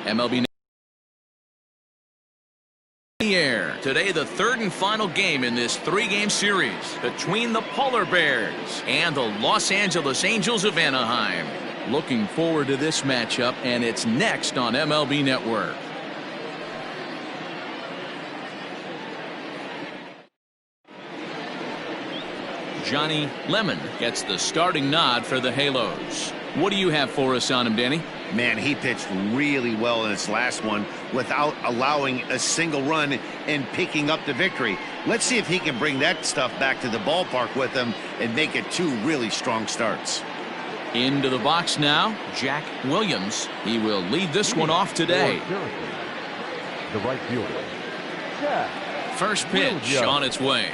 MLB air today, the third and final game in this three-game series between the Polar Bears and the Los Angeles Angels of Anaheim. Looking forward to this matchup, and it's next on MLB Network. Johnny Lemon gets the starting nod for the Halos. What do you have for us on him, Danny? Man, he pitched really well in his last one without allowing a single run and picking up the victory. Let's see if he can bring that stuff back to the ballpark with him and make it two really strong starts. Into the box now, Jack Williams. He will lead this one off today. The right fielder. First pitch on its way.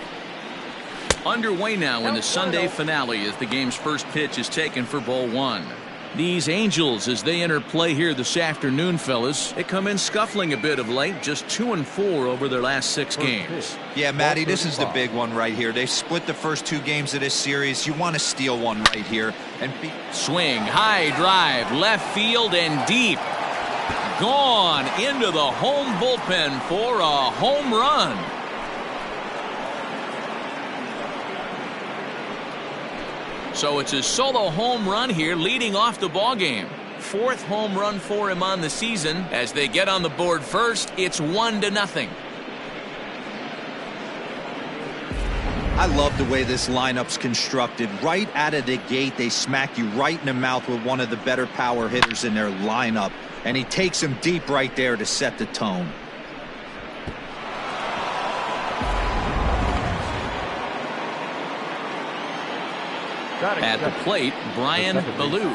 Underway now in the Sunday finale as the game's first pitch is taken for ball one. These Angels, as they enter play here this afternoon, fellas, they come in scuffling a bit of late, just 2-4 over their last 6 games. Yeah, Matty, this is the big one right here. They've split the first 2 games of this series. You want to steal one right here. And swing, high drive, left field and deep. Gone into the home bullpen for a home run. So it's a solo home run here, leading off the ball game. 4th home run for him on the season. As they get on the board first, it's 1-0. I love the way this lineup's constructed. Right out of the gate, they smack you right in the mouth with one of the better power hitters in their lineup. And he takes him deep right there to set the tone. At the plate, Brian Ballou.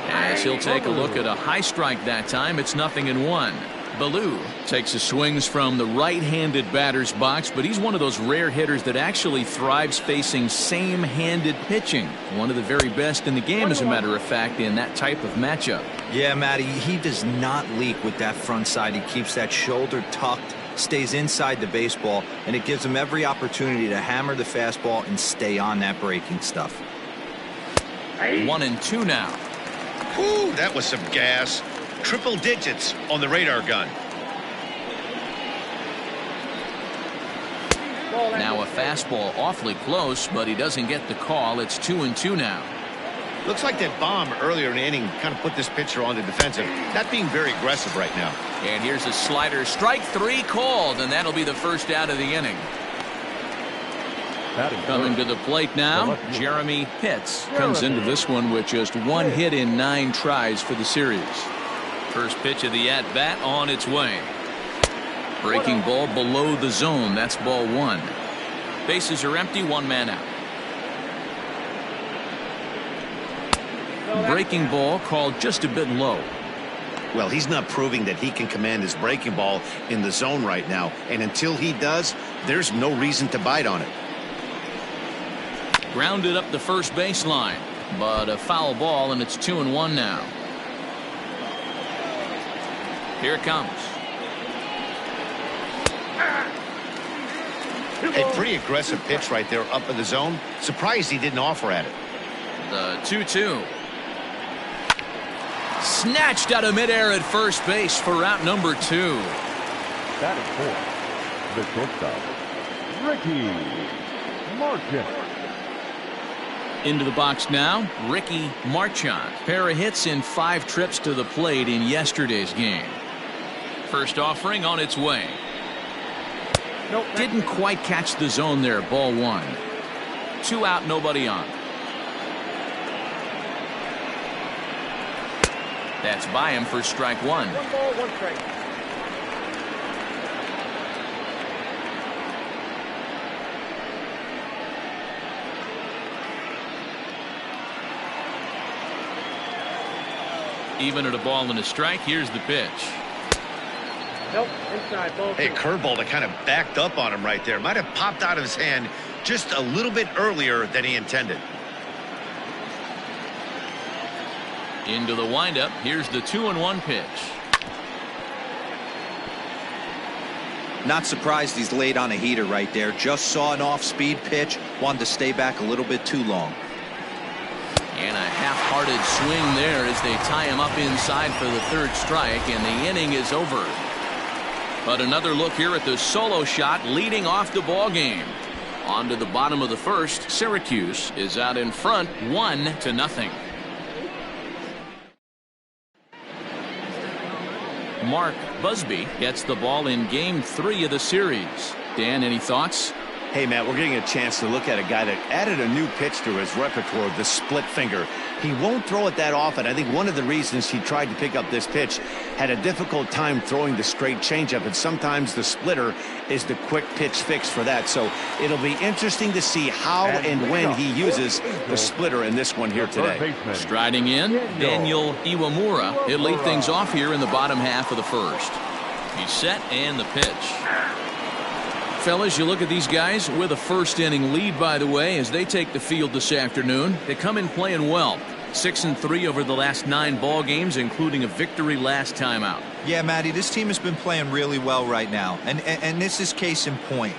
As he'll take a look at a high strike that time, it's 0-1. Ballou takes his swings from the right-handed batter's box, but he's one of those rare hitters that actually thrives facing same-handed pitching. One of the very best in the game, as a matter of fact, in that type of matchup. Yeah, Matty, he does not leak with that front side. He keeps that shoulder tucked, stays inside the baseball, and it gives him every opportunity to hammer the fastball and stay on that breaking stuff. 1-2 now. Ooh, that was some gas. Triple digits on the radar gun. Now a fastball awfully close, but he doesn't get the call. It's 2-2 now. Looks like that bomb earlier in the inning kind of put this pitcher on the defensive. Not being very aggressive right now. And here's a slider. Strike 3 called, and that'll be the first out of the inning. Coming to the plate now, Jeremy Pitts comes into this one with just 1 hit in 9 tries for the series. First pitch of the at-bat on its way. Breaking ball below the zone. That's ball 1. Bases are empty, 1 man out. Breaking ball called just a bit low. Well, he's not proving that he can command his breaking ball in the zone right now. And until he does, there's no reason to bite on it. Grounded up the first baseline, but a foul ball, and it's 2-1 now. Here it comes. A pretty aggressive pitch right there up in the zone. Surprised he didn't offer at it. The 2-2. Snatched out of midair at first base for out number 2. That is 4. The shortstop, Ricky Marchant. Into the box now, Ricky Marchant. Pair of hits in 5 trips to the plate in yesterday's game. First offering on its way. Didn't quite catch the zone there. Ball 1. 2 out, nobody on. That's by him for strike 1. 1 ball, 1 strike. Even at a ball and a strike. Here's the pitch. Nope, inside, ball 2. Hey, curveball that kind of backed up on him right there. Might have popped out of his hand just a little bit earlier than he intended. Into the windup. Here's the 2-1 pitch. Not surprised he's laid on a heater right there. Just saw an off-speed pitch. Wanted to stay back a little bit too long. And a half Hard-hearted swing there as they tie him up inside for the third strike, and the inning is over. But another look here at the solo shot leading off the ball game. On to the bottom of the first. Syracuse is out in front 1-0. Mark Busby gets the ball in game 3 of the series. Dan, any thoughts? Hey, Matt, we're getting a chance to look at a guy that added a new pitch to his repertoire, the split finger. He won't throw it that often. I think one of the reasons he tried to pick up this pitch had a difficult time throwing the straight changeup, and sometimes the splitter is the quick pitch fix for that. So it'll be interesting to see how and when he uses the splitter in this one here today. Striding in, Daniel Iwamura. He'll lead things off here in the bottom half of the first. He's set, and the pitch. Fellas, you look at these guys with a first inning lead, by the way, as they take the field this afternoon. They come in playing well. 6-3 over the last 9 ball games, including a victory last time out. Yeah, Matty, this team has been playing really well right now, and this is case in point.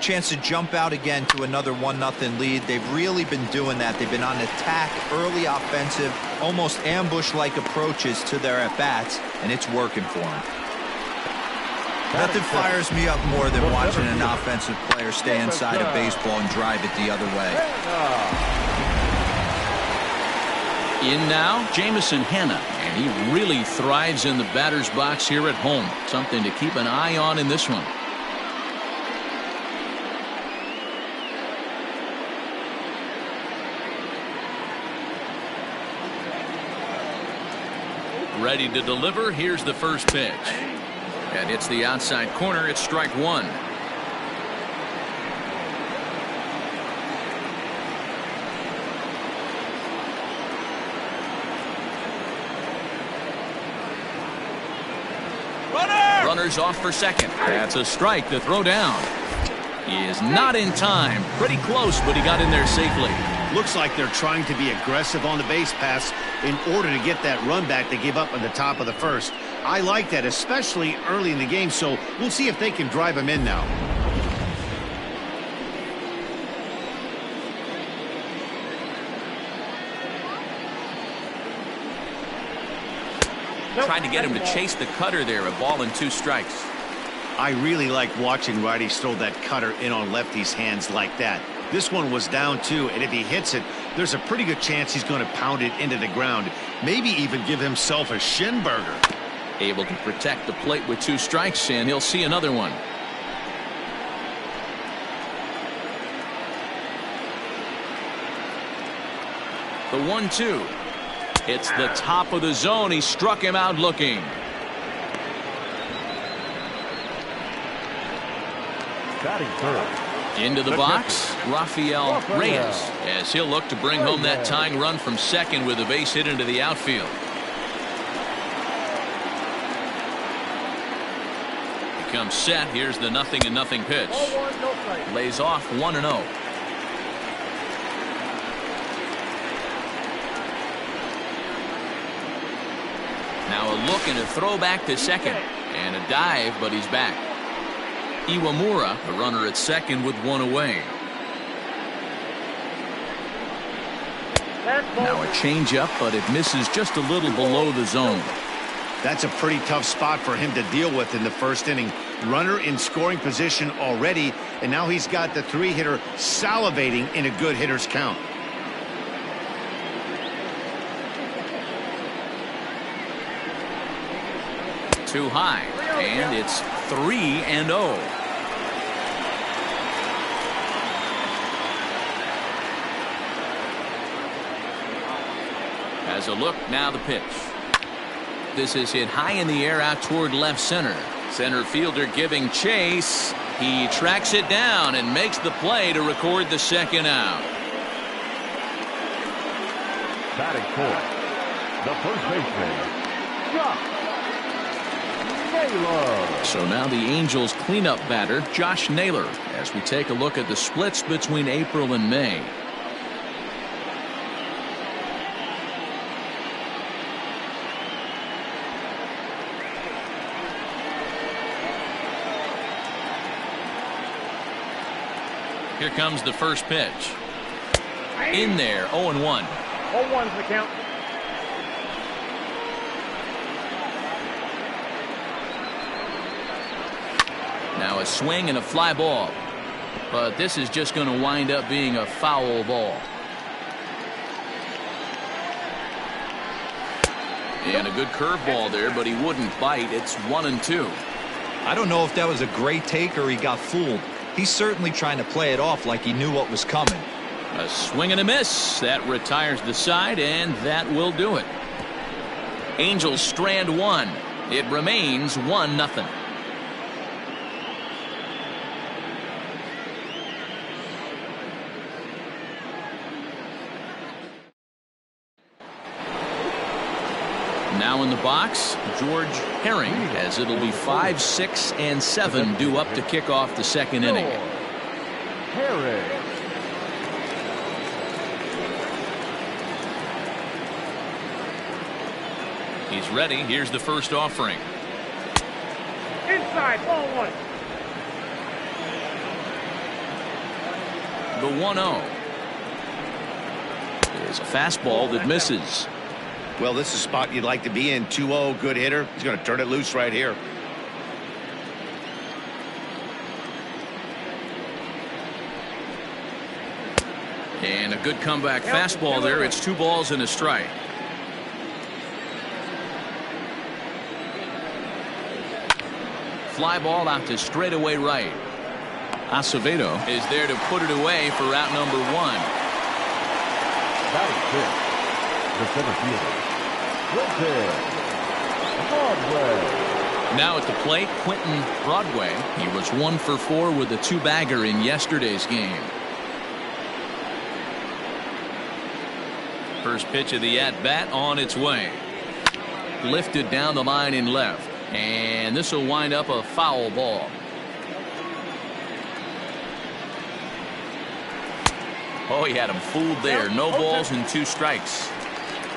Chance to jump out again to another 1-0 lead. They've really been doing that. They've been on attack, early offensive, almost ambush-like approaches to their at-bats, and it's working for them. Nothing fires me up more than watching an offensive player stay inside of baseball and drive it the other way. In now, Jamison Hanna, and he really thrives in the batter's box here at home. Something to keep an eye on in this one. Ready to deliver. Here's the first pitch. And it's the outside corner. It's strike 1. Runner's off for second. That's a strike. The throw down. He is not in time. Pretty close, but he got in there safely. Looks like they're trying to be aggressive on the base pass in order to get that run back they gave up at the top of the first. I like that, especially early in the game, so we'll see if they can drive him in now. Trying to get him to chase the cutter there. A ball and 2 strikes. I really like watching righties throw that cutter in on lefties' hands like that. This one was down 2, and if he hits it, there's a pretty good chance he's going to pound it into the ground. Maybe even give himself a shin burger. Able to protect the plate with 2 strikes, and he'll see another one. The 1-2. It's the top of the zone. He struck him out looking. Batting third. Into the box, Rafael Reyes, as he'll look to bring home that tying run from second with a base hit into the outfield. He comes set. Here's the 0-0 pitch. Lays off 1-0. Now a look and a throw back to second. And a dive, but he's back. Iwamura, the runner at second with 1 away. Now a changeup, but it misses just a little below the zone. That's a pretty tough spot for him to deal with in the first inning. Runner in scoring position already, and now he's got the 3-hitter salivating in a good hitter's count. Too high, and it's 3-0. As a look, now the pitch. This is hit high in the air out toward left center. Center fielder giving chase. He tracks it down and makes the play to record the second out. Batting fourth, the first baseman, Josh Naylor. So now the Angels cleanup batter, Josh Naylor, as we take a look at the splits between April and May. Here comes the first pitch. In there, 0-1. 0-1's the count. Now a swing and a fly ball. But this is just going to wind up being a foul ball. And a good curveball there, but he wouldn't bite. It's 1-2. I don't know if that was a great take or he got fooled. He's certainly trying to play it off like he knew what was coming. A swing and a miss. That retires the side, and that will do it. Angels strand one. It remains 1-0. Now in the box, George Herring, as it'll be 5, 6, and 7 due up to kick off the second inning. Herring. He's ready. Here's the first offering. Inside, ball 1. The 1-0 is a fastball that misses. Well, this is a spot you'd like to be in. 2-0, good hitter. He's going to turn it loose right here. And a good comeback fastball there. It's 2 balls and a strike. Fly ball out to straightaway right. Acevedo is there to put it away for route number 1. Batting fifth, the center fielder, Broadway. Now at the plate, Quentin Broadway. He was 1 for 4 with a 2-bagger in yesterday's game. First pitch of the at-bat on its way. Lifted down the line in left. And this will wind up a foul ball. Oh, he had him fooled there. No balls and 2 strikes.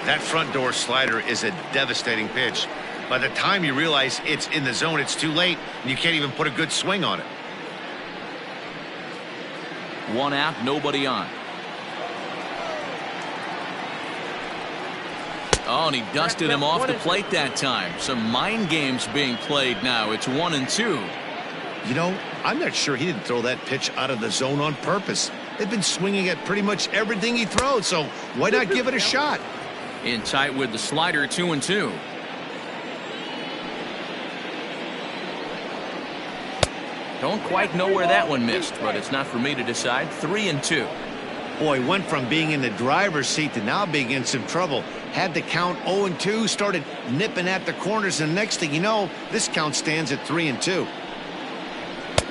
That front door slider is a devastating pitch. By the time you realize it's in the zone, it's too late, and you can't even put a good swing on it. 1 out, nobody on. Oh, and he dusted him off the plate that time. Some mind games being played now. It's 1-2. You know, I'm not sure he didn't throw that pitch out of the zone on purpose. They've been swinging at pretty much everything he throws, so why not give it a shot? In tight with the slider, 2-2. Don't quite know where that one missed, but it's not for me to decide. 3-2. Boy, went from being in the driver's seat to now being in some trouble. Had the count 0-2, started nipping at the corners, and next thing you know, this count stands at 3-2.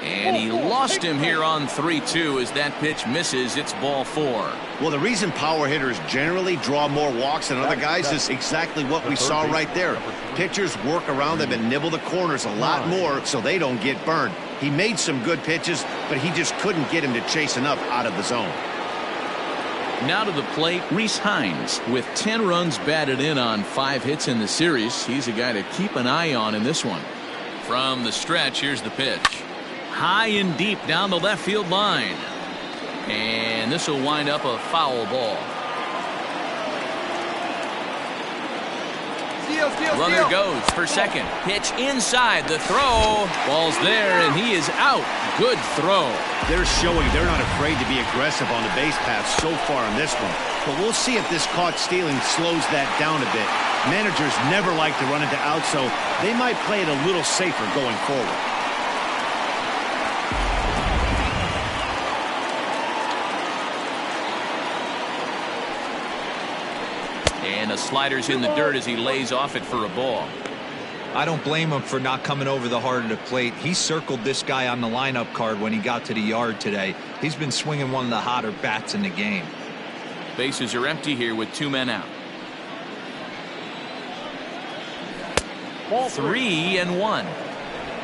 And he lost him here on 3-2 as that pitch misses. It's ball 4. Well, the reason power hitters generally draw more walks than other guys is exactly what we saw right there. Pitchers work around them and nibble the corners a lot more so they don't get burned. He made some good pitches, but he just couldn't get him to chase enough out of the zone. Now to the plate, Rhys Hines with 10 runs batted in on 5 hits in the series. He's a guy to keep an eye on in this one. From the stretch, here's the pitch. High and deep down the left field line. And this will wind up a foul ball. Runner goes for second. Pitch inside. The throw. Ball's there, and he is out. Good throw. They're showing they're not afraid to be aggressive on the base path so far in this one. But we'll see if this caught stealing slows that down a bit. Managers never like to run into outs, so they might play it a little safer going forward. And the slider's in the dirt as he lays off it for a ball. I don't blame him for not coming over the heart of the plate. He circled this guy on the lineup card when he got to the yard today. He's been swinging one of the hotter bats in the game. Bases are empty here with 2 men out. 3-1.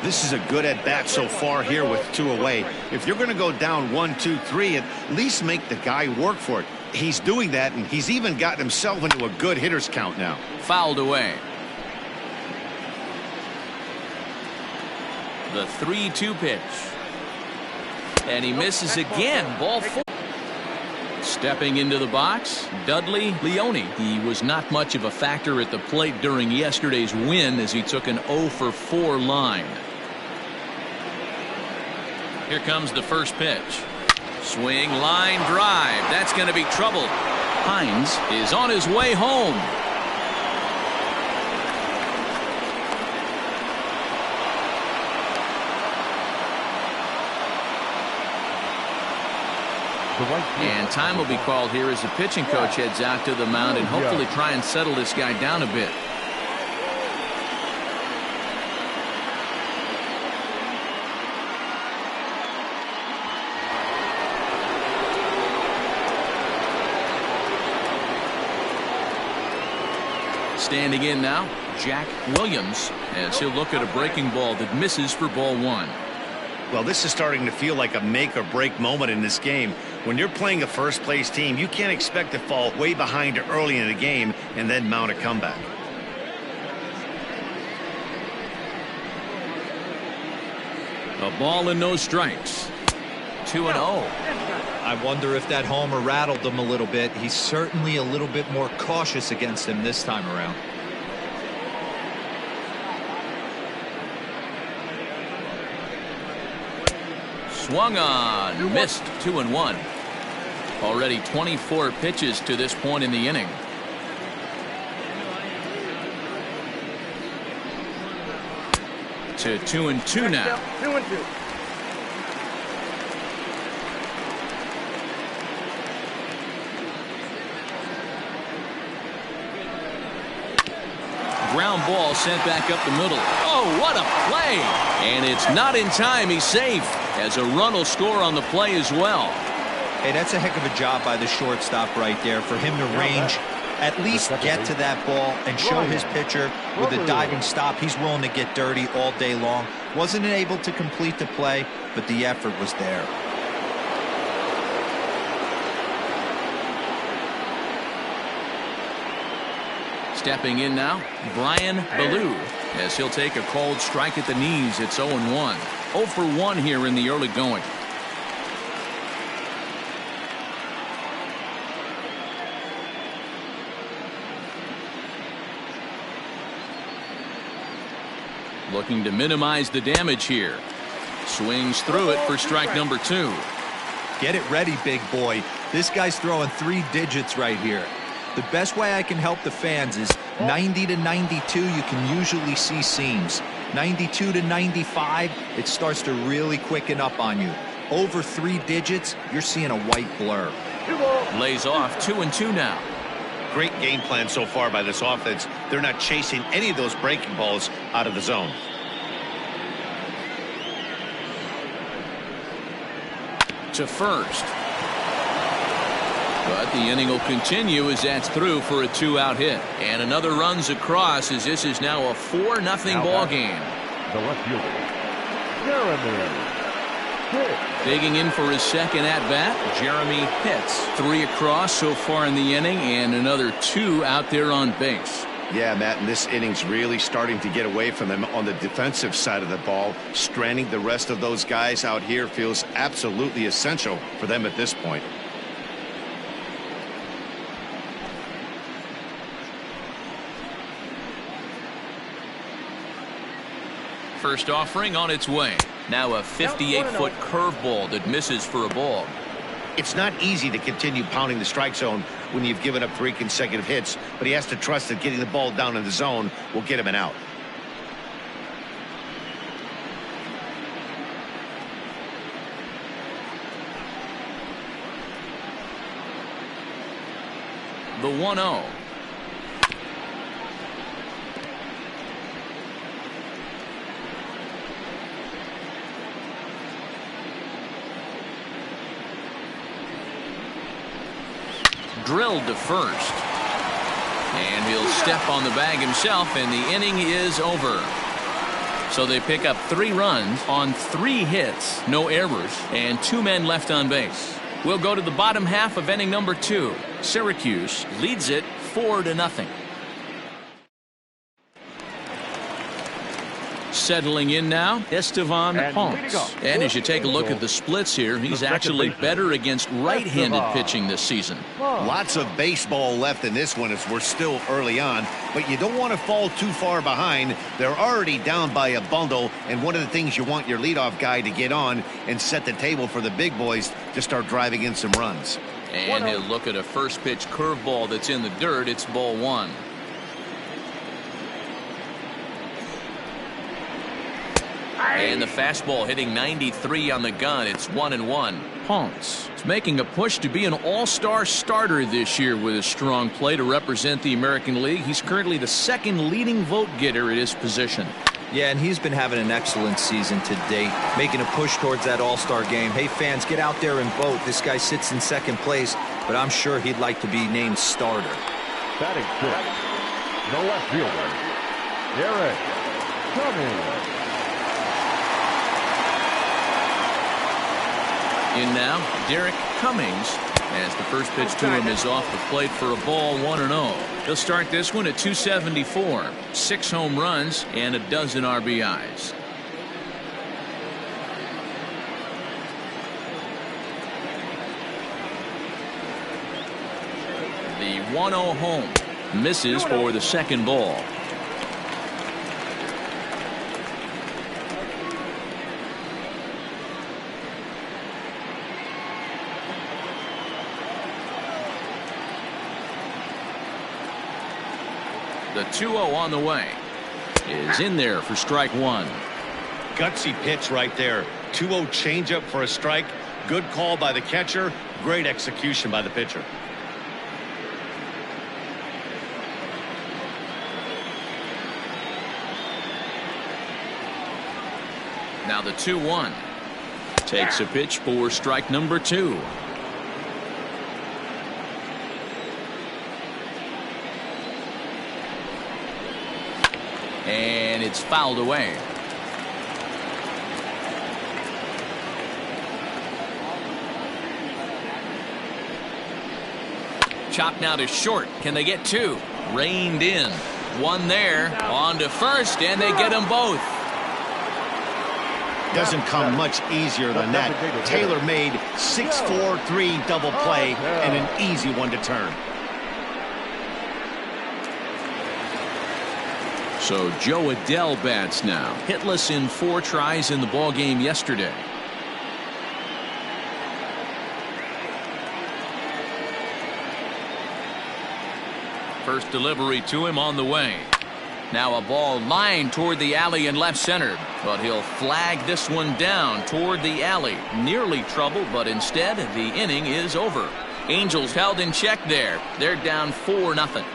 This is a good at-bat so far here with 2 away. If you're going to go down 1, 2, 3, at least make the guy work for it. He's doing that, and he's even gotten himself into a good hitter's count now. Fouled away. The 3-2 pitch. And he misses again. Ball 4. Stepping into the box, Dudley Leone. He was not much of a factor at the plate during yesterday's win as he took an 0 for 4 line. Here comes the first pitch. Swing, line, drive. That's going to be trouble. Hines is on his way home. And time will be called here as the pitching coach heads out to the mound and hopefully try and settle this guy down a bit. Standing in now, Jack Williams, as he'll look at a breaking ball that misses for ball 1. Well, this is starting to feel like a make or break moment in this game. When you're playing a first place team, you can't expect to fall way behind early in the game and then mount a comeback. A ball and no strikes. 2-0. I wonder if that homer rattled him a little bit. He's certainly a little bit more cautious against him this time around. Swung on, missed. 2-1. Already 24 pitches to this point in the inning. To 2-2 now. 2-2. Ground ball sent back up the middle. Oh, what a play! And it's not in time. He's safe as a run will score on the play as well. Hey, that's a heck of a job by the shortstop right there for him to range, at least get to that ball and show his pitcher with a diving stop. He's willing to get dirty all day long. Wasn't able to complete the play, but the effort was there. Stepping in now, Brian Ballou, as he'll take a cold strike at the knees. It's 0-1. 0 for 1 here in the early going. Looking to minimize the damage here. Swings through it for strike number 2. Get it ready, big boy. This guy's throwing 3 digits right here. The best way I can help the fans is 90 to 92, you can usually see seams. 92 to 95, it starts to really quicken up on you. Over 3 digits, you're seeing a white blur. Lays off 2-2 now. Great game plan so far by this offense. They're not chasing any of those breaking balls out of the zone. To first. But the inning will continue as that's through for a 2-out hit. And another runs across as this is now a 4-0 ball game. The left fielder, Jeremy Pitts. Digging in for his second at-bat, Jeremy Pitts. 3 across so far in the inning and another 2 out there on base. Yeah, Matt, and this inning's really starting to get away from them on the defensive side of the ball. Stranding the rest of those guys out here feels absolutely essential for them at this point. First offering on its way. Now a 58-foot curveball that misses for a ball. It's not easy to continue pounding the strike zone when you've given up 3 consecutive hits, but he has to trust that getting the ball down in the zone will get him an out. The 1-0. Drilled to first. And he'll step on the bag himself, and the inning is over. So they pick up 3 runs on 3 hits, no errors, and 2 men left on base. We'll go to the bottom half of inning number 2. Syracuse leads it 4-0. Settling in now, Estevan Ponce. And as you take a look at the splits here, he's actually better against right-handed pitching this season. Lots of baseball left in this one as we're still early on, but you don't want to fall too far behind. They're already down by a bundle, and one of the things you want your leadoff guy to get on and set the table for the big boys to start driving in some runs. And he'll look at a first pitch curveball that's in the dirt. It's ball one. And the fastball hitting 93 on the gun. It's 1-1. Ponce is making a push to be an all-star starter this year with a strong play to represent the American League. He's currently the second leading vote getter at his position. Yeah, and he's been having an excellent season to date, making a push towards that all-star game. Hey, fans, get out there and vote. This guy sits in second place, but I'm sure he'd like to be named starter. Batting fifth, the left fielder, Derek Cummings. In now, Derek Cummings, as the first pitch to him is off the plate for a ball, 1-0. He'll start this one at 274, 6 home runs and a dozen RBIs. The 1-0 home misses for the second ball. The 2-0 on the way is in there for strike one. Gutsy pitch right there. 2-0 changeup for a strike. Good call by the catcher. Great execution by the pitcher. Now the 2-1 takes a pitch for strike number 2. And it's fouled away. Chopped now to short. Can they get 2? Reined in. 1 there. On to first, and they get them both. Doesn't come much easier than that. Taylor made 6-4-3 double play and an easy one to turn. So Joe Adell bats now. Hitless in 4 tries in the ball game yesterday. First delivery to him on the way. Now a ball lined toward the alley in left center, but he'll flag this one down toward the alley. Nearly trouble, but instead the inning is over. Angels held in check there. They're down 4-0.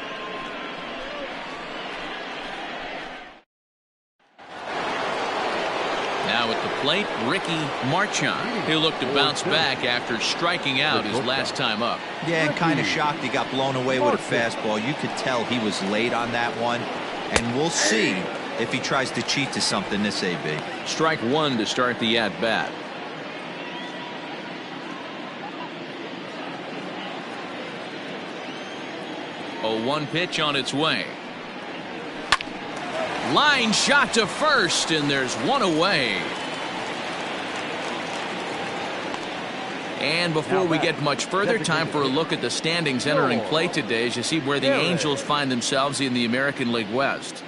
Now at the plate, Ricky Marchand. He'll look to bounce back after striking out his last time up. Yeah, and kind of shocked he got blown away with a fastball. You could tell he was late on that one. And we'll see if he tries to cheat to something this AB. Strike 1 to start the at-bat. A 1 pitch on its way. Line shot to first, and there's 1 away. And before we get much further, time for a look at the standings entering play today as you see where the Angels find themselves in the American League West.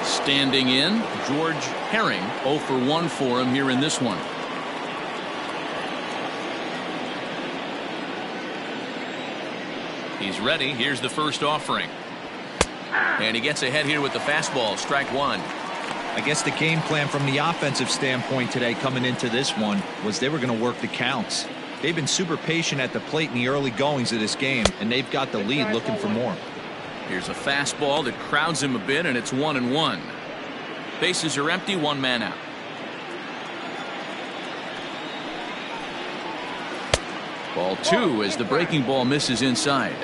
Standing in, George Herring, 0 for 1 for him here in this one. He's ready. Here's the first offering. And he gets ahead here with the fastball. Strike 1. I guess the game plan from the offensive standpoint today coming into this one was they were going to work the counts. They've been super patient at the plate in the early goings of this game, and they've got the lead looking for more. Here's a fastball that crowds him a bit, and it's 1-1. Bases are empty, 1 man out. Ball 2 as the breaking ball misses inside.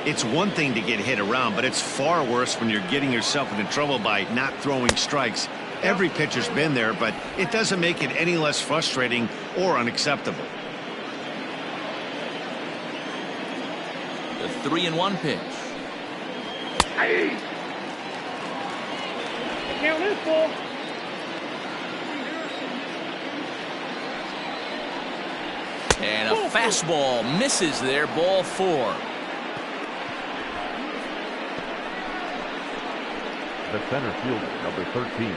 It's one thing to get hit around, but it's far worse when you're getting yourself into trouble by not throwing strikes. Every pitcher's been there, but it doesn't make it any less frustrating or unacceptable. The 3-1 pitch. The count is full. And a fastball misses there, ball 4. The center fielder, number 13.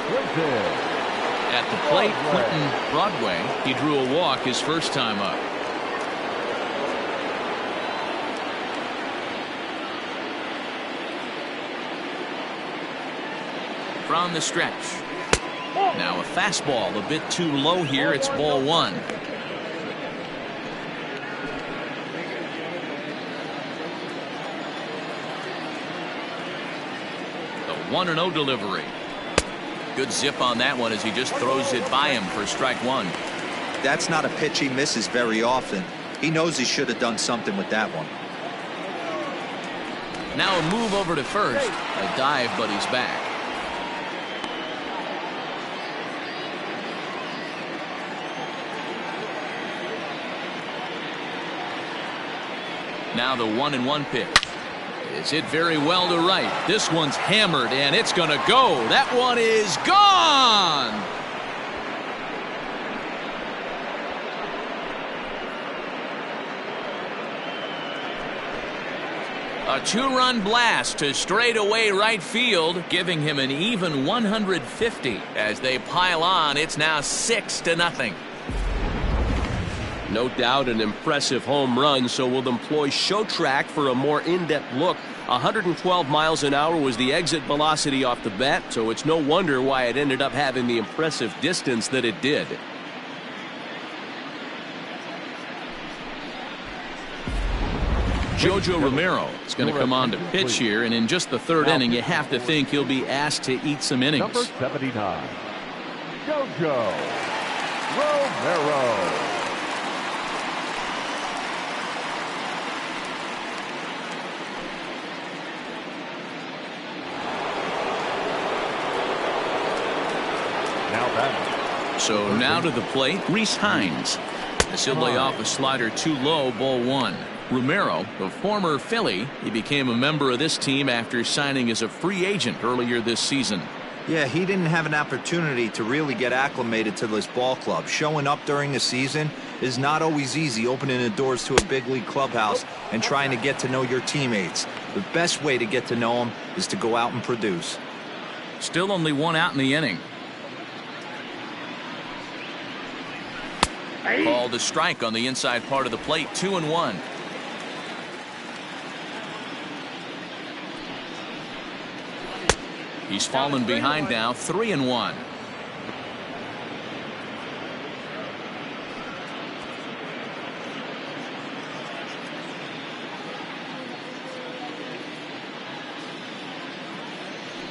Clinton. At the plate, Clinton Broadway. He drew a walk his first time up. From the stretch. Now a fastball a bit too low here. It's ball 1. The 1-0 delivery. Good zip on that one as he just throws it by him for strike 1. That's not a pitch he misses very often. He knows he should have done something with that one. Now a move over to first. A dive, but he's back. Now the 1-1 pitch. Is hit very well to right. This one's hammered, and it's going to go. That one is gone. A 2-run blast to straightaway right field, giving him an even 150. As they pile on, it's now 6-0. No doubt an impressive home run, so we'll employ show track for a more in-depth look. 112 miles an hour was the exit velocity off the bat, so it's no wonder why it ended up having the impressive distance that it did. Jojo Romero is going to come on to pitch here, and in just the 3rd inning, you have to think he'll be asked to eat some innings. Number 79. Jojo Romero. So now to the plate, Reese Hines. As he'll lay off a slider too low, ball 1. Romero, the former Philly, he became a member of this team after signing as a free agent earlier this season. Yeah, he didn't have an opportunity to really get acclimated to this ball club. Showing up during the season is not always easy, opening the doors to a big league clubhouse and trying to get to know your teammates. The best way to get to know them is to go out and produce. Still only 1 out in the inning. Called a strike on the inside part of the plate. 2-1. He's fallen behind now. 3-1.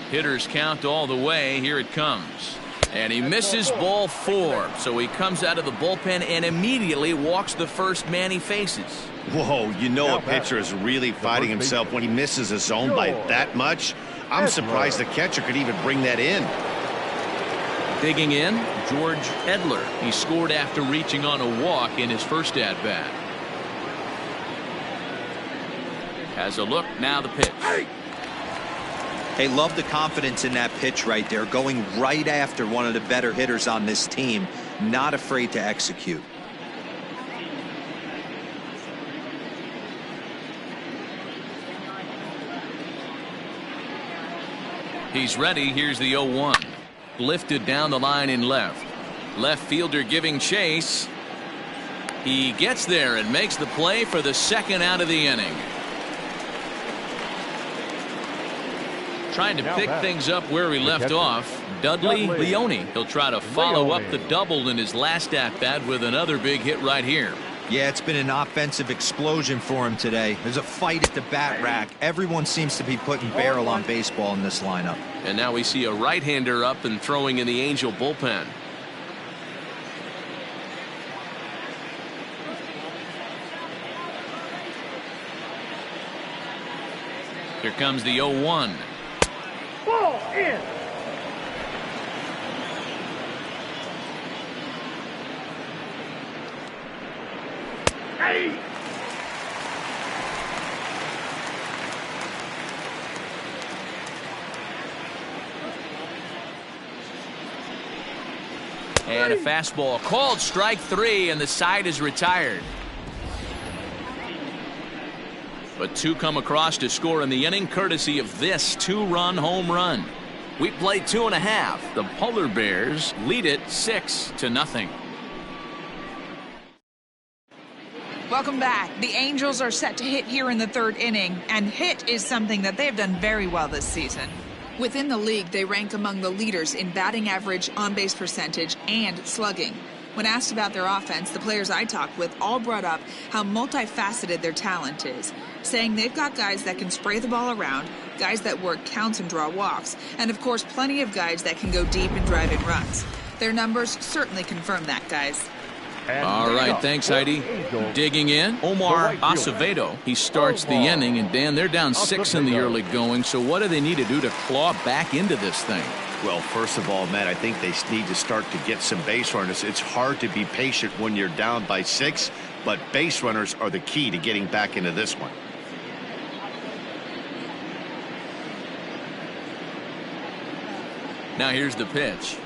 Hitters count all the way. Here it comes. And he misses, ball 4. So he comes out of the bullpen and immediately walks the first man he faces. Whoa, you know a pitcher is really fighting himself when he misses a zone by that much. I'm surprised the catcher could even bring that in. Digging in, George Edler. He scored after reaching on a walk in his first at-bat. Has a look, now the pitch. Hey, love the confidence in that pitch right there, going right after one of the better hitters on this team, not afraid to execute. He's ready. Here's the 0-1. Lifted down the line in left. Left fielder giving chase. He gets there and makes the play for the 2nd out of the inning. Trying to pick things up where he left off. Dudley Leone. He'll try to follow up the double in his last at-bat with another big hit right here. Yeah, it's been an offensive explosion for him today. There's a fight at the bat rack. Everyone seems to be putting barrel on baseball in this lineup. And now we see a right-hander up and throwing in the Angel bullpen. Here comes the 0-1. Ball in. And a fastball called strike 3, and the side is retired. But 2 come across to score in the inning, courtesy of this 2-run home run. We played 2.5. The Polar Bears lead it 6-0. Welcome back. The Angels are set to hit here in the 3rd inning, and hit is something that they've done very well this season. Within the league, they rank among the leaders in batting average, on-base percentage, and slugging. When asked about their offense, the players I talked with all brought up how multifaceted their talent is, saying they've got guys that can spray the ball around, guys that work counts and draw walks, and of course plenty of guys that can go deep and drive in runs. Their numbers certainly confirm that, guys. All right, thanks, Heidi. Digging in, Omar Acevedo. He starts the inning, and Dan, they're down 6 in the early going, so what do they need to do to claw back into this thing? Well, first of all, Matt, I think they need to start to get some base runners. It's hard to be patient when you're down by 6, but base runners are the key to getting back into this one. Now here's the pitch.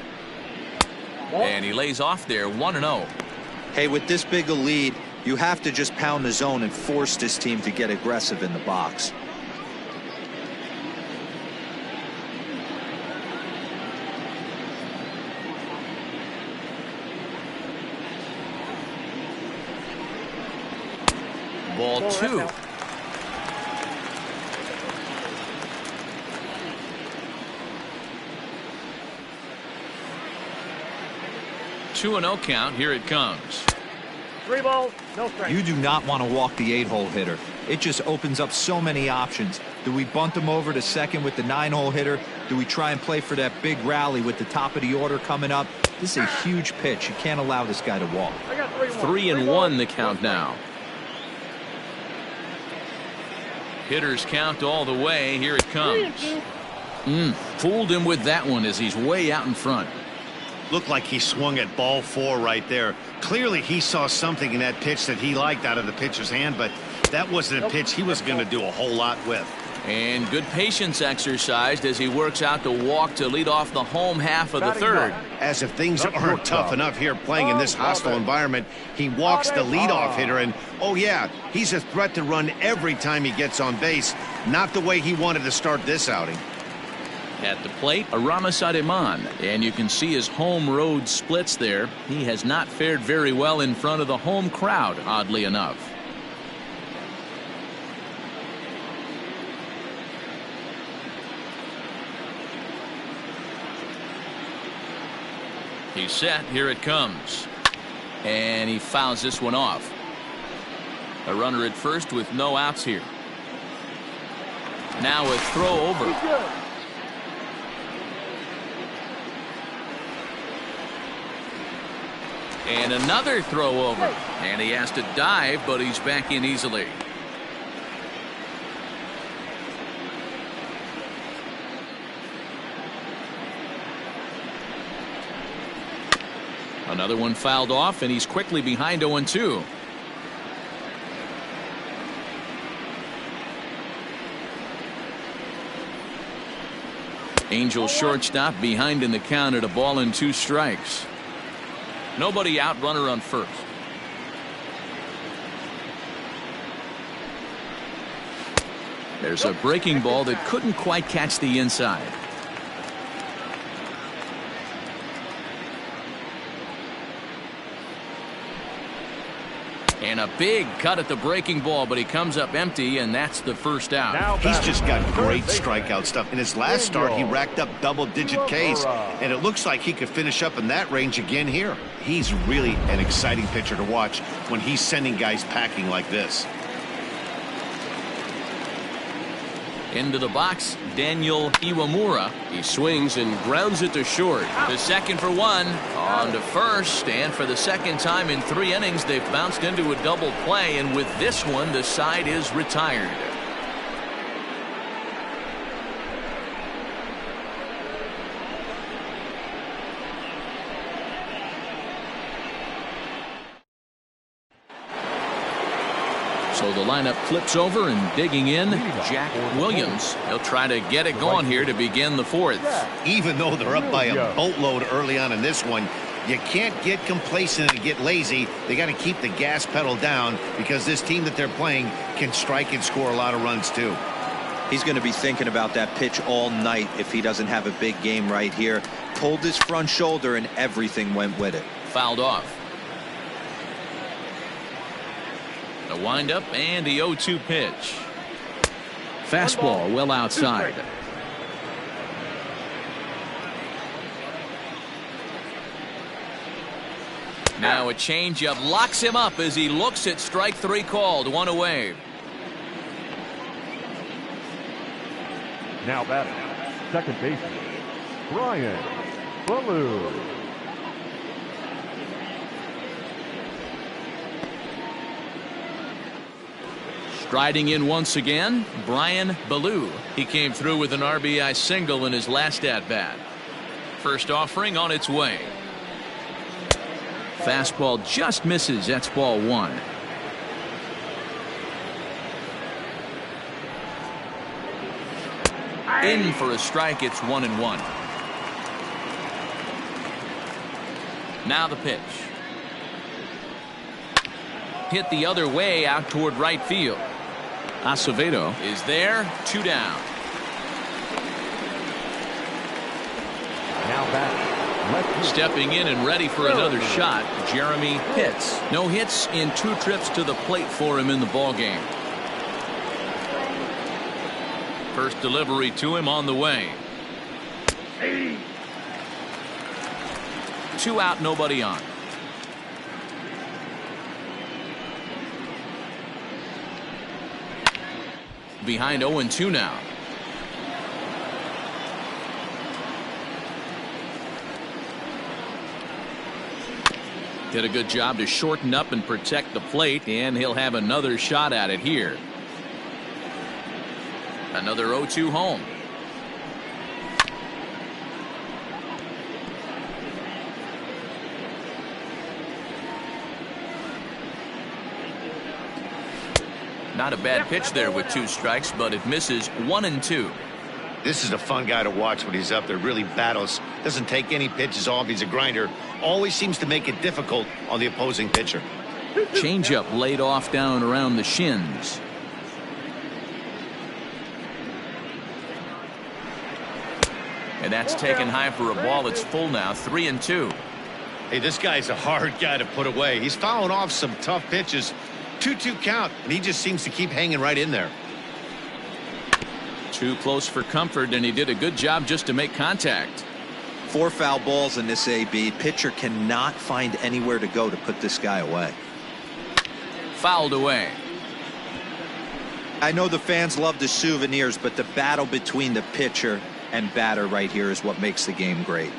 And he lays off there, 1-0. Hey, with this big a lead, you have to just pound the zone and force this team to get aggressive in the box. Ball 2. Two and 0 count. Here it comes. 3 balls, no strikes. You do not want to walk the 8-hole hitter. It just opens up so many options. Do we bunt him over to second with the 9-hole hitter? Do we try and play for that big rally with the top of the order coming up? This is a huge pitch. You can't allow this guy to walk. 3-1 the count now. Hitters count all the way. Here it comes. Fooled him with that one as he's way out in front. Looked like he swung at ball 4 right there. Clearly he saw something in that pitch that he liked out of the pitcher's hand, but that wasn't a pitch he was going to do a whole lot with. And good patience exercised as he works out to walk to lead off the home half of the 3rd. As if things aren't tough enough here playing in this hostile environment, he walks the leadoff hitter, and oh yeah, he's a threat to run every time he gets on base. Not the way he wanted to start this outing. At the plate, Aramis Ademan, and you can see his home road splits there. He has not fared very well in front of the home crowd, oddly enough. He's set. Here it comes. And he fouls this one off. A runner at first with no outs here. Now a throw over. And another throw over. And he has to dive, but he's back in easily. Another one fouled off, and he's quickly behind 0-2. Angels shortstop behind in the count at a ball and 2 strikes. Nobody out, runner on first. There's a breaking ball that couldn't quite catch the inside. And a big cut at the breaking ball, but he comes up empty, and that's the first out. He's just got great strikeout stuff. In his last start, he racked up double-digit Ks, and it looks like he could finish up in that range again here. He's really an exciting pitcher to watch when he's sending guys packing like this. Into the box, Daniel Iwamura. He swings and grounds it to short. The second for 1. On to first, and for the second time in 3 innings, they've bounced into a double play, and with this one, the side is retired. So the lineup flips over, and digging in, Jack Williams. He'll try to get it going here to begin the 4th. Even though they're up by a boatload early on in this one, You can't get complacent and get lazy. They got to keep the gas pedal down because this team that they're playing can strike and score a lot of runs too. He's going to be thinking about that pitch all night if he doesn't have a big game right here. Pulled his front shoulder and everything went with it. Fouled off. The windup and the 0-2 pitch. Fastball well outside. Now a changeup locks him up as he looks at strike 3 called. 1 away. Now batting, second baseman, Brian Ballou. Striding in once again, Brian Ballou. He came through with an RBI single in his last at-bat. First offering on its way. Fastball just misses. That's ball 1. In for a strike. It's 1-1. Now the pitch. Hit the other way out toward right field. Acevedo is there. 2 down. Now back. Stepping in and ready for another shot, Jeremy Pitts. No hits in 2 trips to the plate for him in the ballgame. First delivery to him on the way. 2 out, nobody on. Behind 0-2 now. Did a good job to shorten up and protect the plate, and he'll have another shot at it here. Another 0-2 home. Not a bad pitch there with 2 strikes, but it misses. 1-2. This is a fun guy to watch when he's up there. Really battles. Doesn't take any pitches off. He's a grinder. Always seems to make it difficult on the opposing pitcher. Changeup laid off down around the shins. And that's taken high for a ball. It's full now. 3-2. Hey, this guy's a hard guy to put away. He's fouling off some tough pitches. 2-2 count, and he just seems to keep hanging right in there. Too close for comfort, and he did a good job just to make contact. 4 foul balls in this AB. Pitcher cannot find anywhere to go to put this guy away. Fouled away. I know the fans love the souvenirs, but the battle between the pitcher and batter right here is what makes the game great.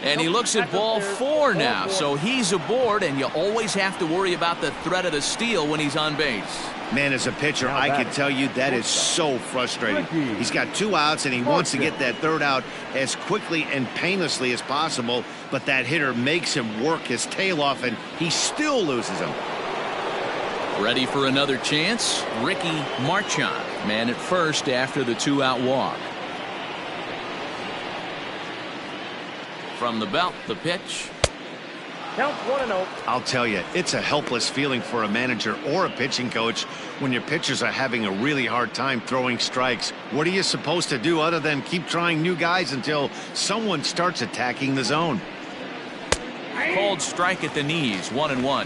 And he looks at ball 4 now, so he's aboard, and you always have to worry about the threat of the steal when he's on base. Man, as a pitcher, I can tell you that is so frustrating. He's got 2 outs, and he wants to get that 3rd out as quickly and painlessly as possible, but that hitter makes him work his tail off, and he still loses him. Ready for another chance? Ricky Marchand, man at first after the 2-out walk. From the belt, the pitch. Counts 1-0. I'll tell you, it's a helpless feeling for a manager or a pitching coach when your pitchers are having a really hard time throwing strikes. What are you supposed to do other than keep trying new guys until someone starts attacking the zone? Called strike at the knees. 1-1.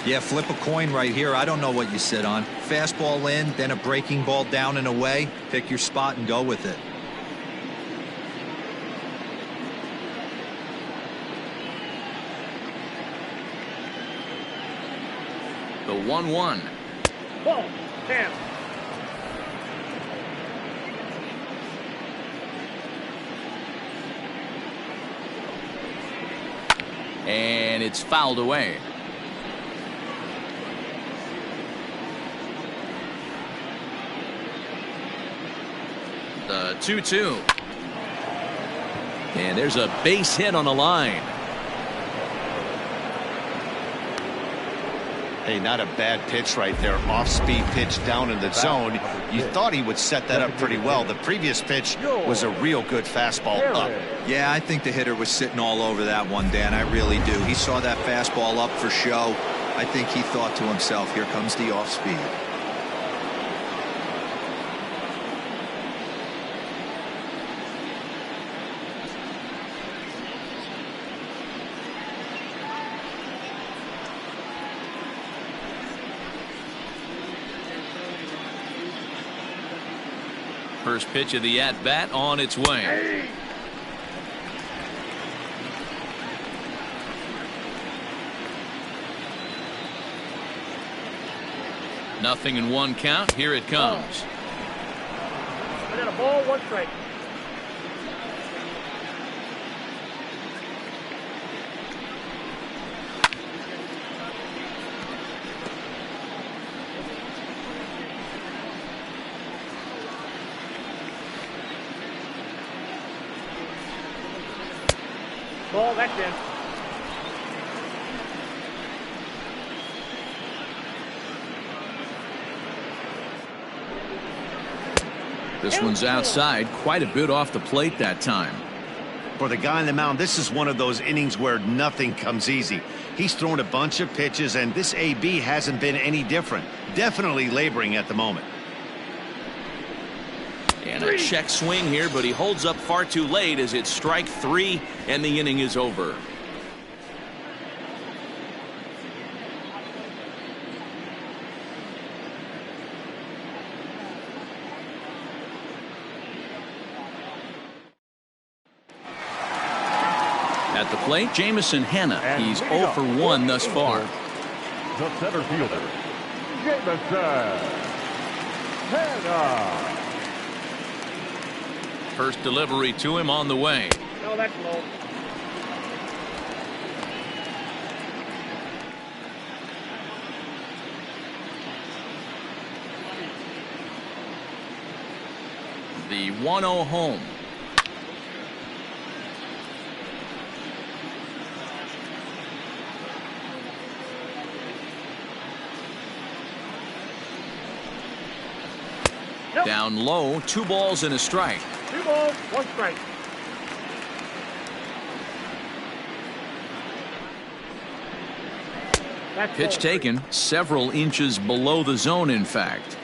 Yeah, flip a coin right here. I don't know what you sit on. Fastball in, then a breaking ball down and away. Pick your spot and go with it. The 1-1. Ball. 10. And it's fouled away. The 2-2. And there's a base hit on the line. Hey, not a bad pitch right there. Off-speed pitch down in the zone. You thought he would set that up pretty well. The previous pitch was a real good fastball up. Yeah, I think the hitter was sitting all over that one, Dan. I really do. He saw that fastball up for show. I think he thought to himself, here comes the off-speed. First pitch of the at-bat on its way. Nothing in one count. Here it comes. I got a ball, 1 strike. Ball, that's in. This one's outside, quite a bit off the plate that time. For the guy on the mound, this is one of those innings where nothing comes easy. He's thrown a bunch of pitches, and this AB hasn't been any different. Definitely laboring at the moment. And a check swing here, but he holds up far too late as it's strike 3 and the inning is over. At the plate, Jamison Hanna. He's 0 for 1 thus far. The center fielder, Jamison Hanna. First delivery to him on the way. No, that's low. The 1-0 home. Nope. Down low, 2 balls and a strike. 2 balls, 1 strike. That's Pitch ball taken several inches below the zone, in fact.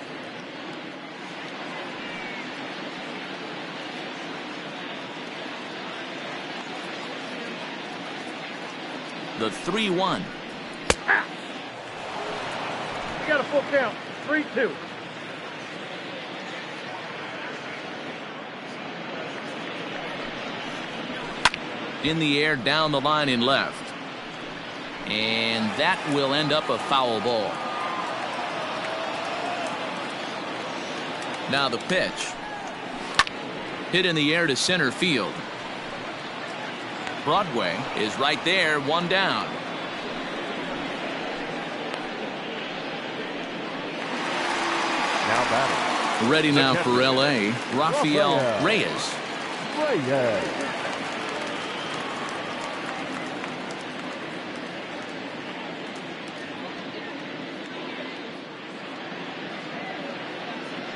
The 3-1. Ah. You got a full count. 3-2. In the air, down the line in left. And that will end up a foul ball. Now the pitch. Hit in the air to center field. Broadway is right there, 1 down. Now batting. Ready now for L.A., Rafael Reyes.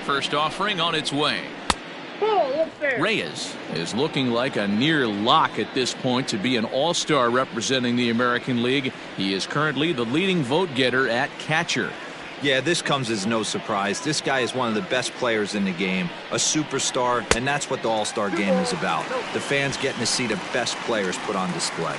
First offering on its way. Ball upstairs. Reyes is looking like a near lock at this point to be an all-star representing the American League. He is currently the leading vote getter at catcher. Yeah, this comes as no surprise. This guy is one of the best players in the game, a superstar, and that's what the All-Star game is about. The fans getting to see the best players put on display.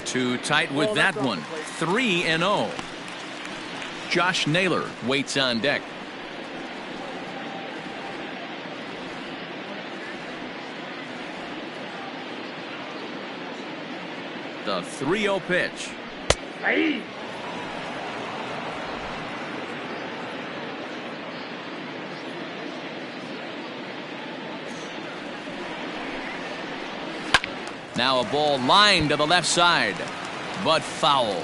Too tight with that one. 3-0. Josh Naylor waits on deck. The 3-0 pitch. Hey. Now a ball lined to the left side, but foul.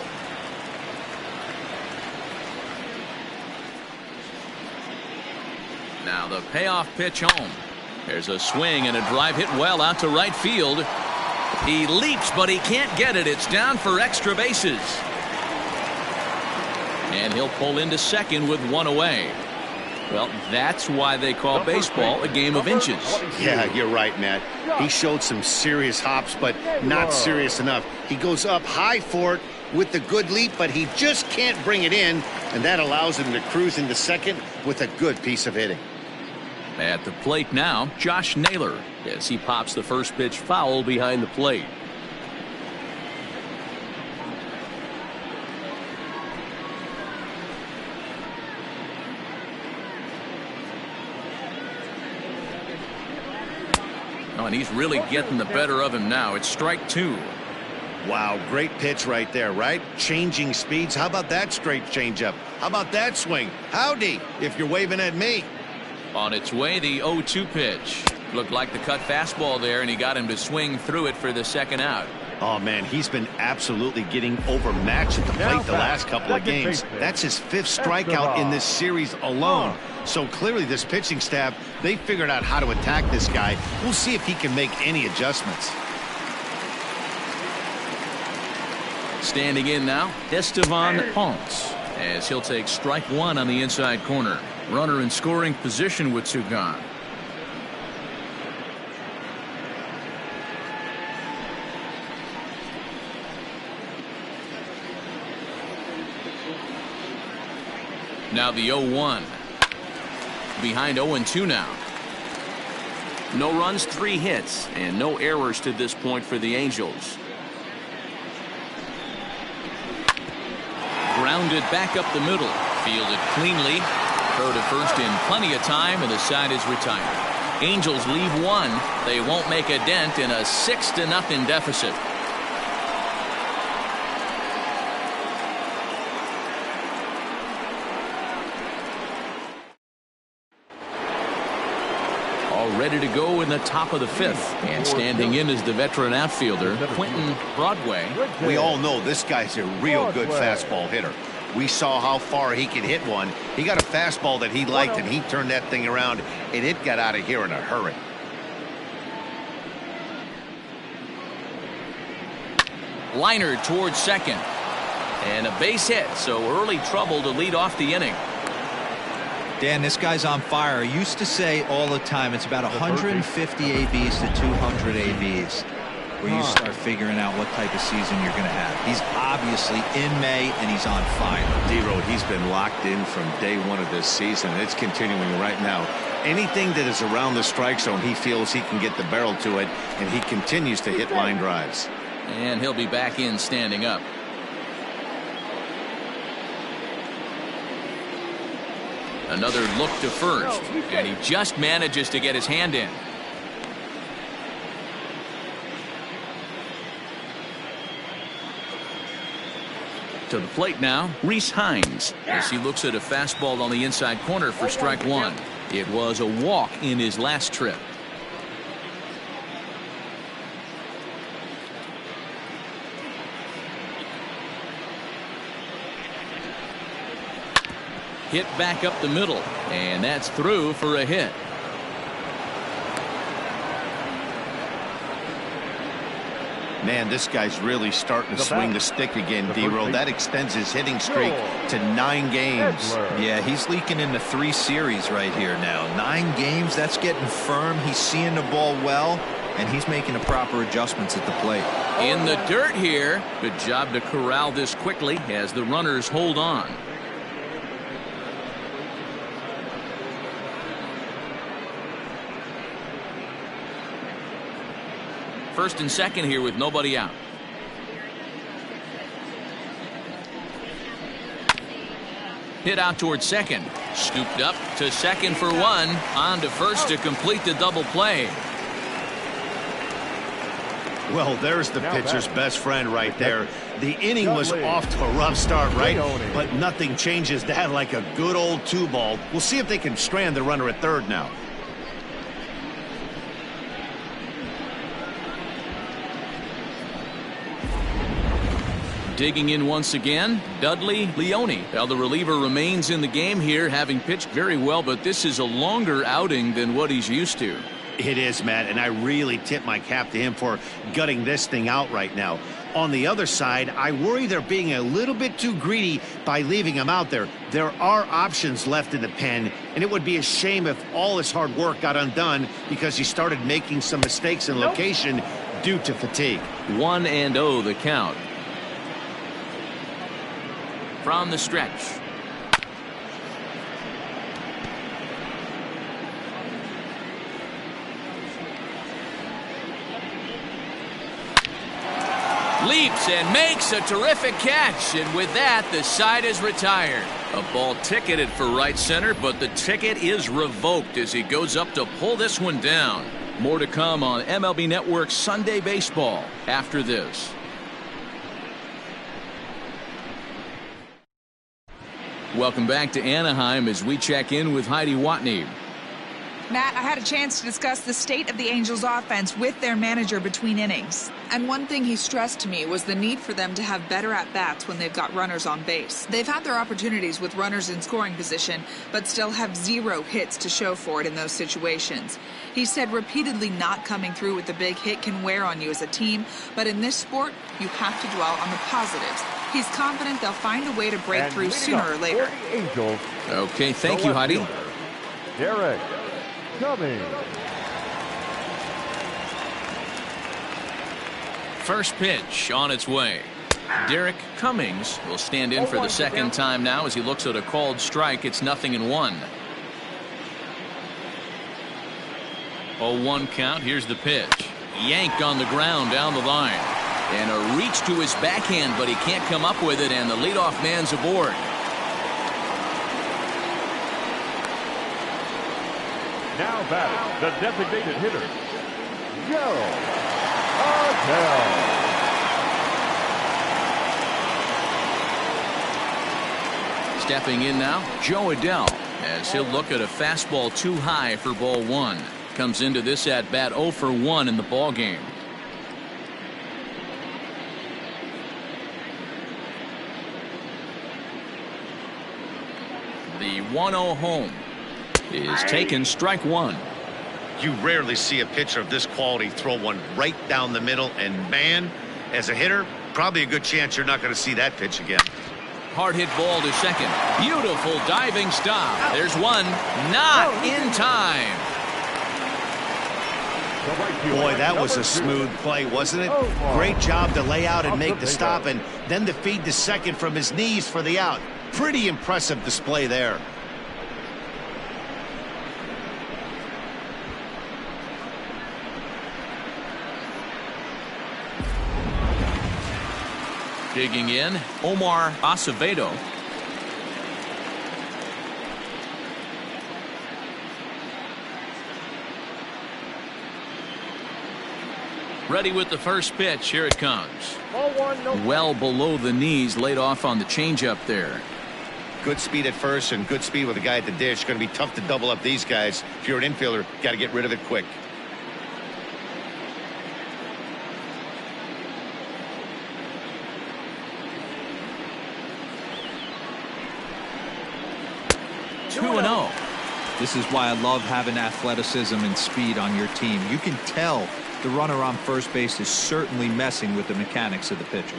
Now the payoff pitch home. There's a swing and a drive hit well out to right field. He leaps, but he can't get it. It's down for extra bases. And he'll pull into second with one away. Well, that's why they call baseball a game of inches. Yeah, you're right, Matt. He showed some serious hops, but not serious enough. He goes up high for it with the good leap, but he just can't bring it in, and that allows him to cruise into second with a good piece of hitting. At the plate now, Josh Naylor, as he pops the first pitch foul behind the plate. Oh, and he's really getting the better of him now. It's strike two. Wow, great pitch right there, right? Changing speeds. How about that straight changeup? How about that swing? Howdy, if you're waving at me. On its way, the 0-2 pitch. Looked like the cut fastball there, and he got him to swing through it for the second out. Oh, man, he's been absolutely getting overmatched at the plate the last couple of games. That's his 5th strikeout in this series alone. So clearly this pitching staff, they figured out how to attack this guy. We'll see if he can make any adjustments. Standing in now, Estevan Ponce, as he'll take strike one on the inside corner. Runner in scoring position with two gone. Now the 0-1. Behind 0-2 now. No runs, 3 hits, and no errors to this point for the Angels. Grounded back up the middle. Fielded cleanly. Throw to first in plenty of time, and the side is retired. Angels leave one. They won't make a dent in a 6-0 deficit. Ready to go in the top of the 5th, and standing in is the veteran outfielder Quentin Broadway. We all know this guy's a real good fastball hitter. We saw how far he could hit one. He got a fastball that he liked, and he turned that thing around, and it got out of here in a hurry. Liner towards second, and a base hit, so early trouble to lead off the inning. Dan, this guy's on fire. I used to say all the time it's about 150 ABs to 200 ABs where you start figuring out what type of season you're going to have. He's obviously in May, and he's on fire. D-Road, he's been locked in from day one of this season. It's continuing right now. Anything that is around the strike zone, he feels he can get the barrel to it, and he continues to hit line drives. And he'll be back in standing up. Another look to first, and he just manages to get his hand in. To the plate now, Rhys Hines, as he looks at a fastball on the inside corner for strike one. It was a walk in his last trip. Hit back up the middle, and that's through for a hit. Man, this guy's really starting to swing the stick again, D-Roll. That extends his hitting streak to 9 games. Yeah, he's leaking into 3 series right here now. 9 games, that's getting firm. He's seeing the ball well, and he's making the proper adjustments at the plate. In the dirt here. Good job to corral this quickly as the runners hold on. First and second here with nobody out. Hit out towards second. Scooped up to second for one. On to first to complete the double play. Well, there's the pitcher's best friend right there. The inning was off to a rough start, right? But nothing changes that like a good old 2-ball. We'll see if they can strand the runner at third now. Digging in once again, Dudley Leone. Now the reliever remains in the game here, having pitched very well, but this is a longer outing than what he's used to. It is, Matt, and I really tip my cap to him for gutting this thing out right now. On the other side, I worry they're being a little bit too greedy by leaving him out there. There are options left in the pen, and it would be a shame if all his hard work got undone because he started making some mistakes in location due to fatigue. 1-0 the count. From the stretch. Leaps and makes a terrific catch, and with that the side is retired. A ball ticketed for right center, but the ticket is revoked as he goes up to pull this one down. More to come on MLB Network Sunday Baseball after this. Welcome back to Anaheim as we check in with Heidi Watney. Matt, I had a chance to discuss the state of the Angels offense with their manager between innings. And one thing he stressed to me was the need for them to have better at-bats when they've got runners on base. They've had their opportunities with runners in scoring position, but still have 0 hits to show for it in those situations. He said repeatedly not coming through with the big hit can wear on you as a team, but in this sport, you have to dwell on the positives. He's confident they'll find a way to break through sooner or later. Angels, okay, thank you, Heidi. Derek Cummings. First pitch on its way. Derek Cummings will stand in for the second time now as he looks at a called strike. It's 0-1. 0-1 count. Here's the pitch. Yanked on the ground down the line. And a reach to his backhand, but he can't come up with it, and the leadoff man's aboard. Now batting, the designated hitter, Joe Adell. Stepping in now, Joe Adell, as he'll look at a fastball too high for ball 1. Comes into this at bat 0 for 1 in the ball game. The 1-0 home is taken, strike 1. You rarely see a pitcher of this quality throw one right down the middle, and man, as a hitter, probably a good chance you're not going to see that pitch again. Hard hit ball to second. Beautiful diving stop. There's one, not in time. Boy, that was a smooth play, wasn't it? Great job to lay out and make the stop, and then to feed to second from his knees for the out. Pretty impressive display there. Digging in, Omar Acevedo. Ready with the first pitch. Here it comes. Well below the knees, laid off on the changeup there. Good speed at first and good speed with a guy at the dish. Going to be tough to double up these guys. If you're an infielder, got to get rid of it quick. This is why I love having athleticism and speed on your team. You can tell the runner on first base is certainly messing with the mechanics of the pitcher.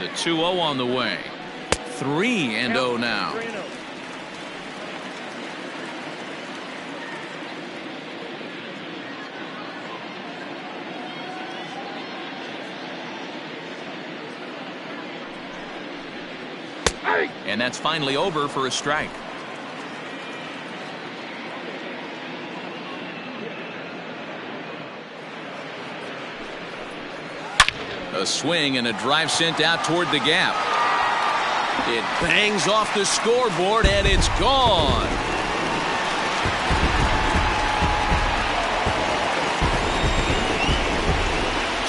The 2-0 on the way. 3-0 now. And that's finally over for a strike. A swing and a drive sent out toward the gap. It bangs off the scoreboard and it's gone.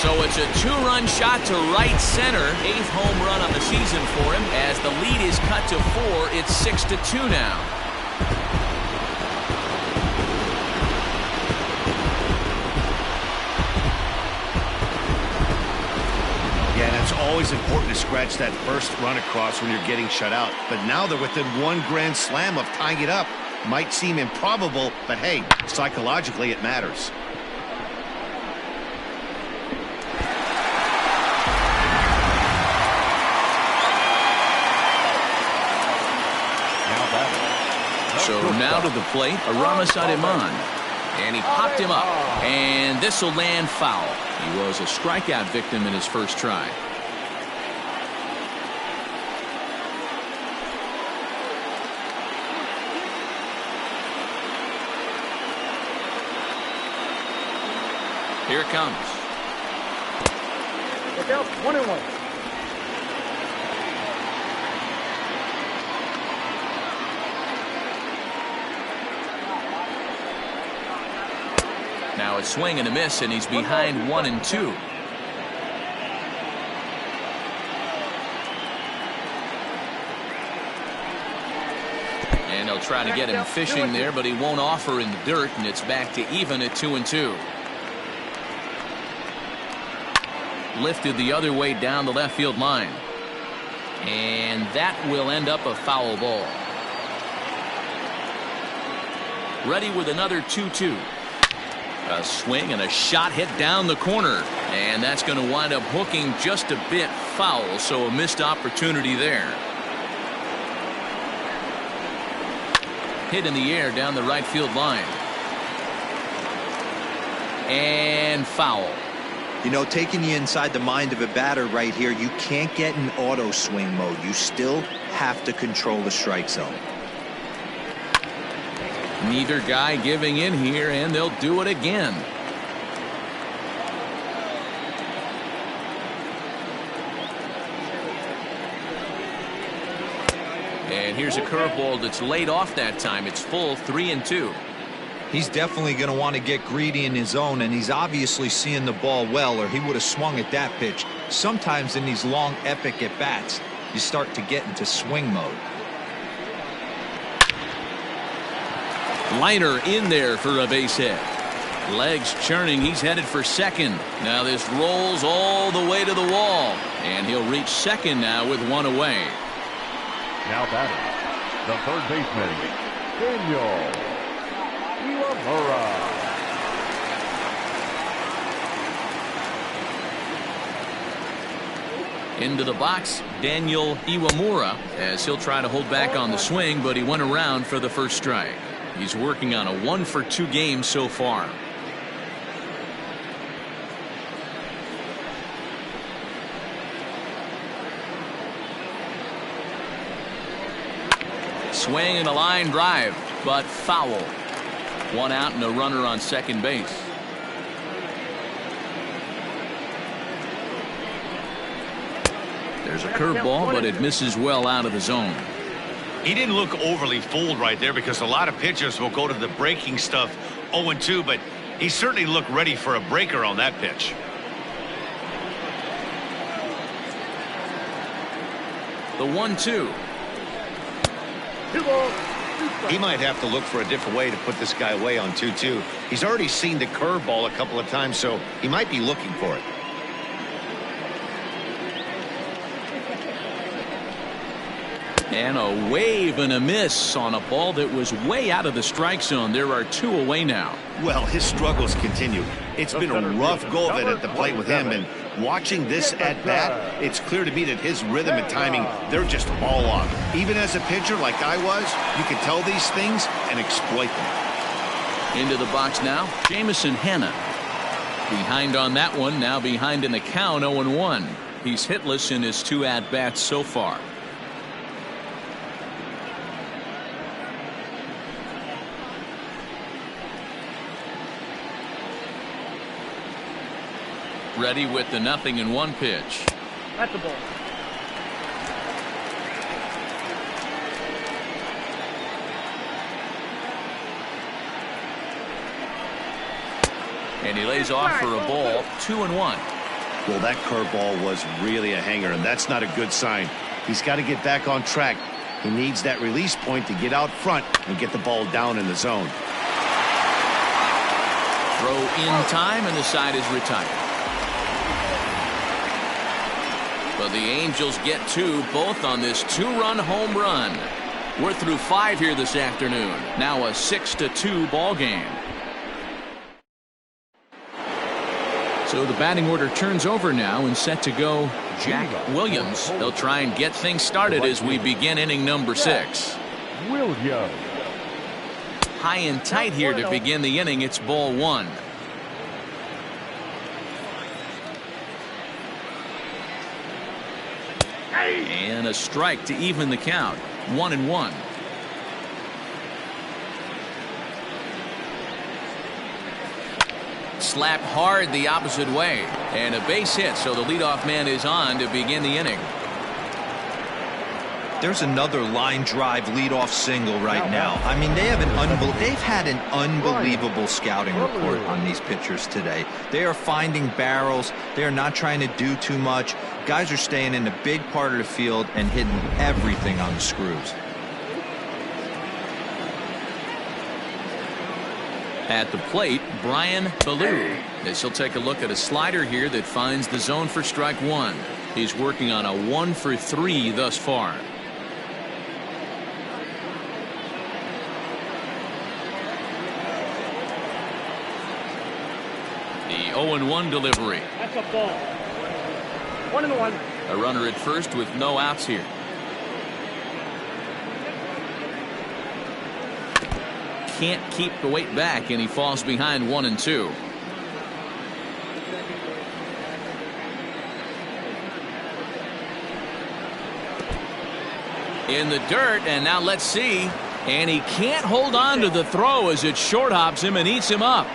So it's a 2-run shot to right center. 8th home run on the season for him. As the lead is cut to 4, it's 6-2 now. always important to scratch that first run across when you're getting shut out. But now they're within one grand slam of tying it up. Might seem improbable, but hey, psychologically it matters. So now to the plate, Aramis Ademan. And he popped him up. And this will land foul. He was a strikeout victim in his first try. Here it comes. Look out, 1-1. Now a swing and a miss, and he's behind 1-2. And they'll try to get him fishing there, but he won't offer in the dirt, and it's back to even at 2-2. Lifted the other way down the left field line. And that will end up a foul ball. Ready with another 2-2. A swing and a shot hit down the corner. And that's going to wind up hooking just a bit foul, so a missed opportunity there. Hit in the air down the right field line. And foul. You know, taking you inside the mind of a batter right here, you can't get in auto swing mode. You still have to control the strike zone. Neither guy giving in here, and they'll do it again. And here's a curveball that's laid off that time. It's full 3-2. He's definitely going to want to get greedy in his zone, and he's obviously seeing the ball well, or he would have swung at that pitch. Sometimes in these long epic at bats, you start to get into swing mode. Liner in there for a base hit. Legs churning. He's headed for second. Now this rolls all the way to the wall, and he'll reach second now with one away. Now batting, the third baseman, Daniel Iwamura. Into the box, Daniel Iwamura, as he'll try to hold back on the swing, but he went around for the first strike. He's working on a 1-for-2 game so far. Swing and a line drive, but foul. One out and a runner on second base. There's a curveball, but it misses well out of the zone. He didn't look overly fooled right there, because a lot of pitchers will go to the breaking stuff 0-2, but he certainly looked ready for a breaker on that pitch. The 1-2. He might have to look for a different way to put this guy away on 2-2. He's already seen the curveball a couple of times, so he might be looking for it. And a wave and a miss on a ball that was way out of the strike zone. There are two away now. Well, his struggles continue. It's been a rough go of it at the plate with him, and watching this at bat, it's clear to me that his rhythm and timing, they're just all off. Even as a pitcher like I was, you can tell these things and exploit them. Into the box now, Jamison Hanna. Behind on that one, now behind in the count, 0-1. He's hitless in his 2 at-bats so far. Ready with the 0-1 pitch. That's the ball. And he lays off for a ball. 2-1. Well, that curveball was really a hanger, and that's not a good sign. He's got to get back on track. He needs that release point to get out front and get the ball down in the zone. Throw in time, and the side is retired. But the Angels get 2, both on this 2-run home run. We're through 5 here this afternoon. Now a 6-2 ball game. So the batting order turns over now and set to go Jack Williams. They'll try and get things started as we begin inning number 6. Williams. High and tight here to begin the inning. It's ball 1. And a strike to even the count. 1-1. Slapped hard the opposite way. And a base hit, so the leadoff man is on to begin the inning. There's another line drive leadoff single right now. I mean, they've had an unbelievable scouting report on these pitchers today. They are finding barrels. They are not trying to do too much. Guys are staying in the big part of the field and hitting everything on the screws. At the plate, Brian Ballou. As he'll take a look at a slider here that finds the zone for strike 1. He's working on a 1-for-3 thus far. The 0-1 delivery. That's a ball. 1-1. A runner at first with no outs here. Can't keep the weight back, and he falls behind 1-2. In the dirt, and now let's see. And he can't hold on to the throw as it short hops him and eats him up.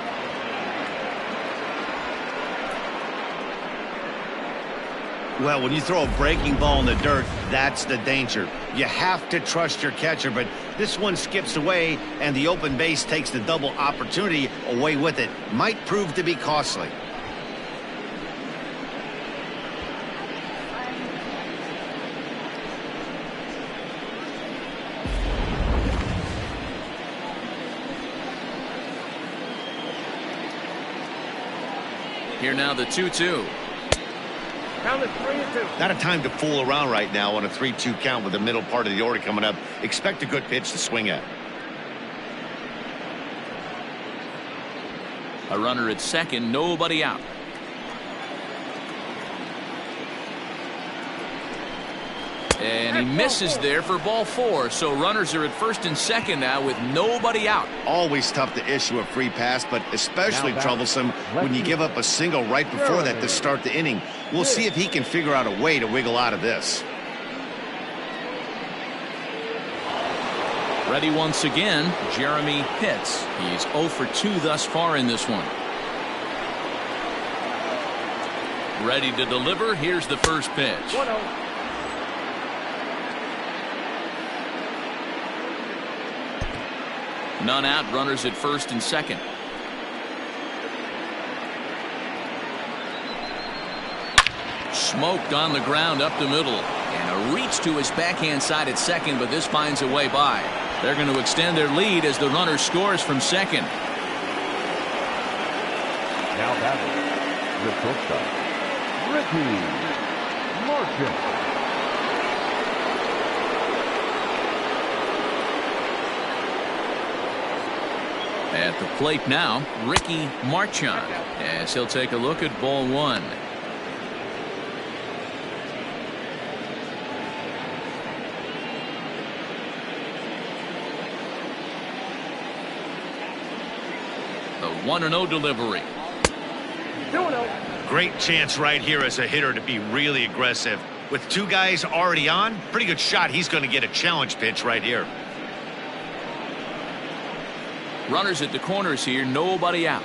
Well, when you throw a breaking ball in the dirt, that's the danger. You have to trust your catcher, but this one skips away, and the open base takes the double opportunity away with it. Might prove to be costly. Here now the 2-2. Count is 3-2. Not a time to fool around right now on a 3-2 count with the middle part of the order coming up. Expect a good pitch to swing at. A runner at second, nobody out. And he misses there for ball 4. So runners are at first and second now with nobody out. Always tough to issue a free pass, but especially troublesome when you give up a single right before that to start the inning. We'll see if he can figure out a way to wiggle out of this. Ready once again, Jeremy Pitts. He's 0 for 2 thus far in this one. Ready to deliver. Here's the first pitch. 1-0. None out, runners at first and second. Smoked on the ground up the middle. And a reach to his backhand side at second, but this finds a way by. They're going to extend their lead as the runner scores from second. Now batting, the shortstop, Ricky Martin. At the plate now, Ricky Marchand, as he'll take a look at ball 1. The 1-0 delivery. 2-0. Great chance right here as a hitter to be really aggressive. With 2 guys already on, pretty good shot. He's going to get a challenge pitch right here. Runners at the corners here, nobody out.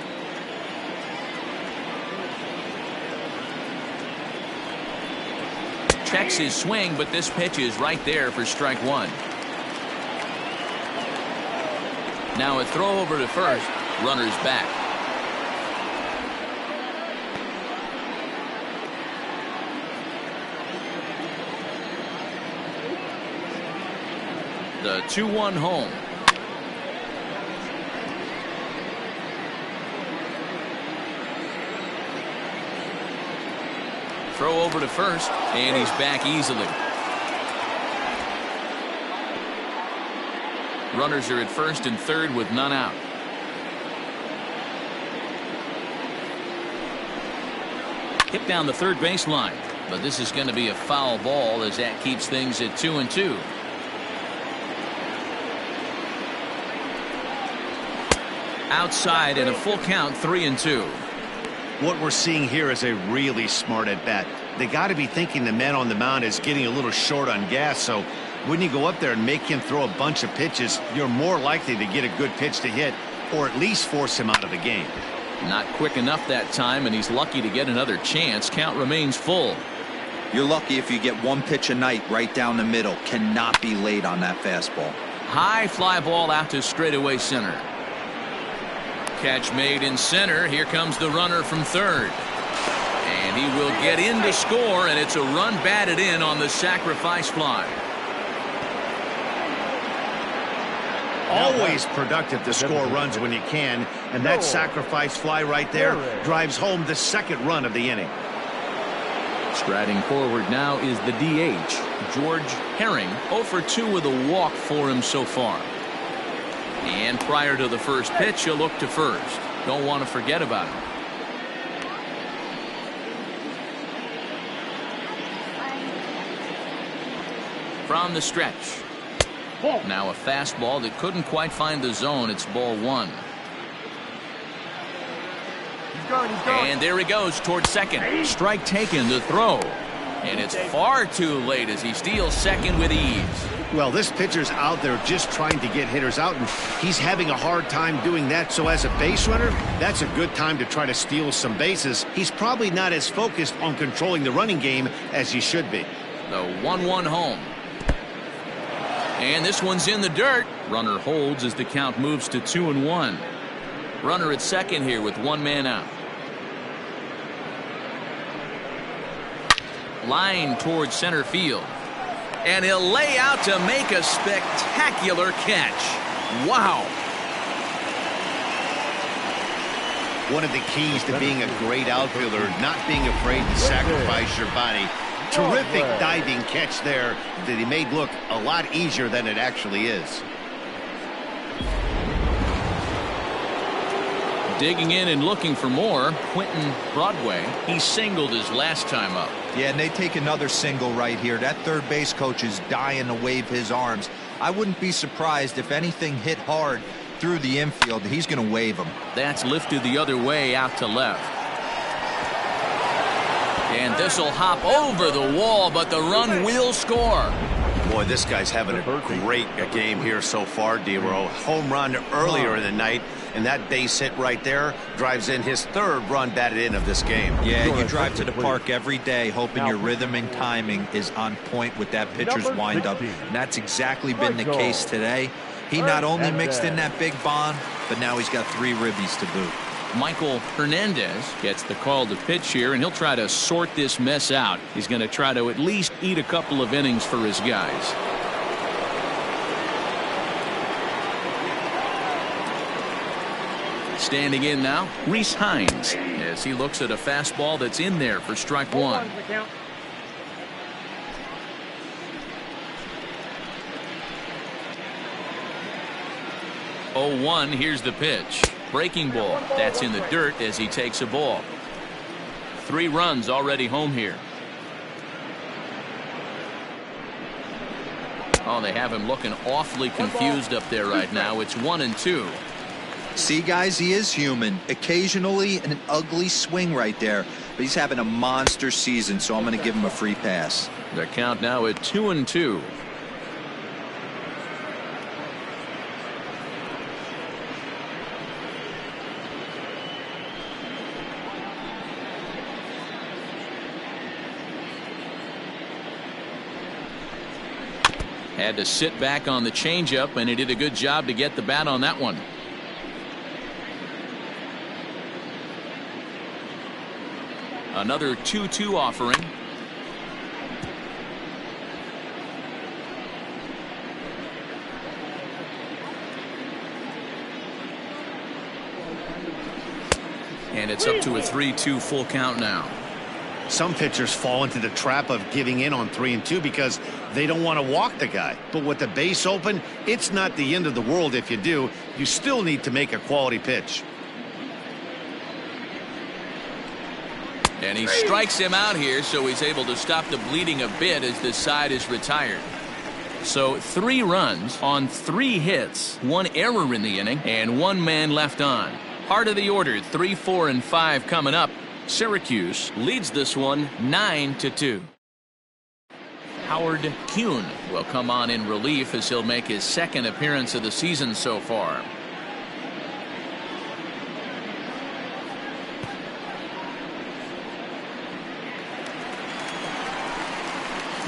Checks his swing, but this pitch is right there for strike 1. Now a throw over to first. Runners back. The 2-1 home. Throw over to first, and he's back easily. Runners are at first and third with none out. Hit down the third baseline, but this is going to be a foul ball as that keeps things at 2-2. Outside and a full count, 3-2. What we're seeing here is a really smart at bat. They got to be thinking the man on the mound is getting a little short on gas, so when you go up there and make him throw a bunch of pitches, you're more likely to get a good pitch to hit or at least force him out of the game. Not quick enough that time, and he's lucky to get another chance. Count remains full. You're lucky if you get one pitch a night right down the middle. Cannot be late on that fastball. High fly ball out to straightaway center. Catch made in center. Here comes the runner from third. And he will get in to score, and it's a run batted in on the sacrifice fly. Always productive to score runs when you can, and that sacrifice fly right there drives home the second run of the inning. Striding forward now is the DH, George Herring, 0 for 2 with a walk for him so far. And prior to the first pitch, he'll look to first. Don't want to forget about him. From the stretch. Now a fastball that couldn't quite find the zone. It's ball one. He's going. And there he goes towards second. Strike taken, the throw. And it's far too late as he steals second with ease. Well, this pitcher's out there just trying to get hitters out, and he's having a hard time doing that. So as a base runner, that's a good time to try to steal some bases. He's probably not as focused on controlling the running game as he should be. The 1-1 home. And this one's in the dirt. Runner holds as the count moves to 2-1. Runner at second here with one man out. Line towards center field. And he'll lay out to make a spectacular catch. Wow. One of the keys to being a great outfielder, not being afraid to sacrifice your body. Terrific diving catch there that he made look a lot easier than it actually is. Digging in and looking for more, Quentin Broadway. He singled his last time up. Yeah, and they take another single right here. That third base coach is dying to wave his arms. I wouldn't be surprised if anything hit hard through the infield. He's going to wave them. That's lifted the other way out to left. And this will hop over the wall, but the run will score. Boy, this guy's having a great game here so far, D-Row. Home run earlier in the night, and that base hit right there drives in his third run batted in of this game. Yeah, you drive to the park every day hoping your rhythm and timing is on point with that pitcher's windup. And that's exactly been the case today. He not only mixed in that big bond, but now he's got 3 ribbies to boot. Michael Hernandez gets the call to pitch here, and he'll try to sort this mess out. He's going to try to at least eat a couple of innings for his guys. Standing in now, Reese Hines, as he looks at a fastball that's in there for strike one. 0-1, here's the pitch. Breaking ball. That's in the dirt as he takes a ball. 3 runs already home here. Oh, they have him looking awfully confused up there right now. It's 1-2. See, guys, he is human. Occasionally an ugly swing right there, but he's having a monster season, so I'm going to give him a free pass. The count now at 2-2. Had to sit back on the changeup, and he did a good job to get the bat on that one. Another 2-2 offering. And it's up to a 3-2 full count now. Some pitchers fall into the trap of giving in on 3-2 because they don't want to walk the guy. But with the base open, it's not the end of the world if you do. You still need to make a quality pitch. And he strikes him out here, so he's able to stop the bleeding a bit as this side is retired. So 3 runs on 3 hits, 1 error in the inning, and 1 man left on. Heart of the order, 3, 4, and 5 coming up. Syracuse leads this one 9-2. Howard Kuhn will come on in relief as he'll make his 2nd appearance of the season so far.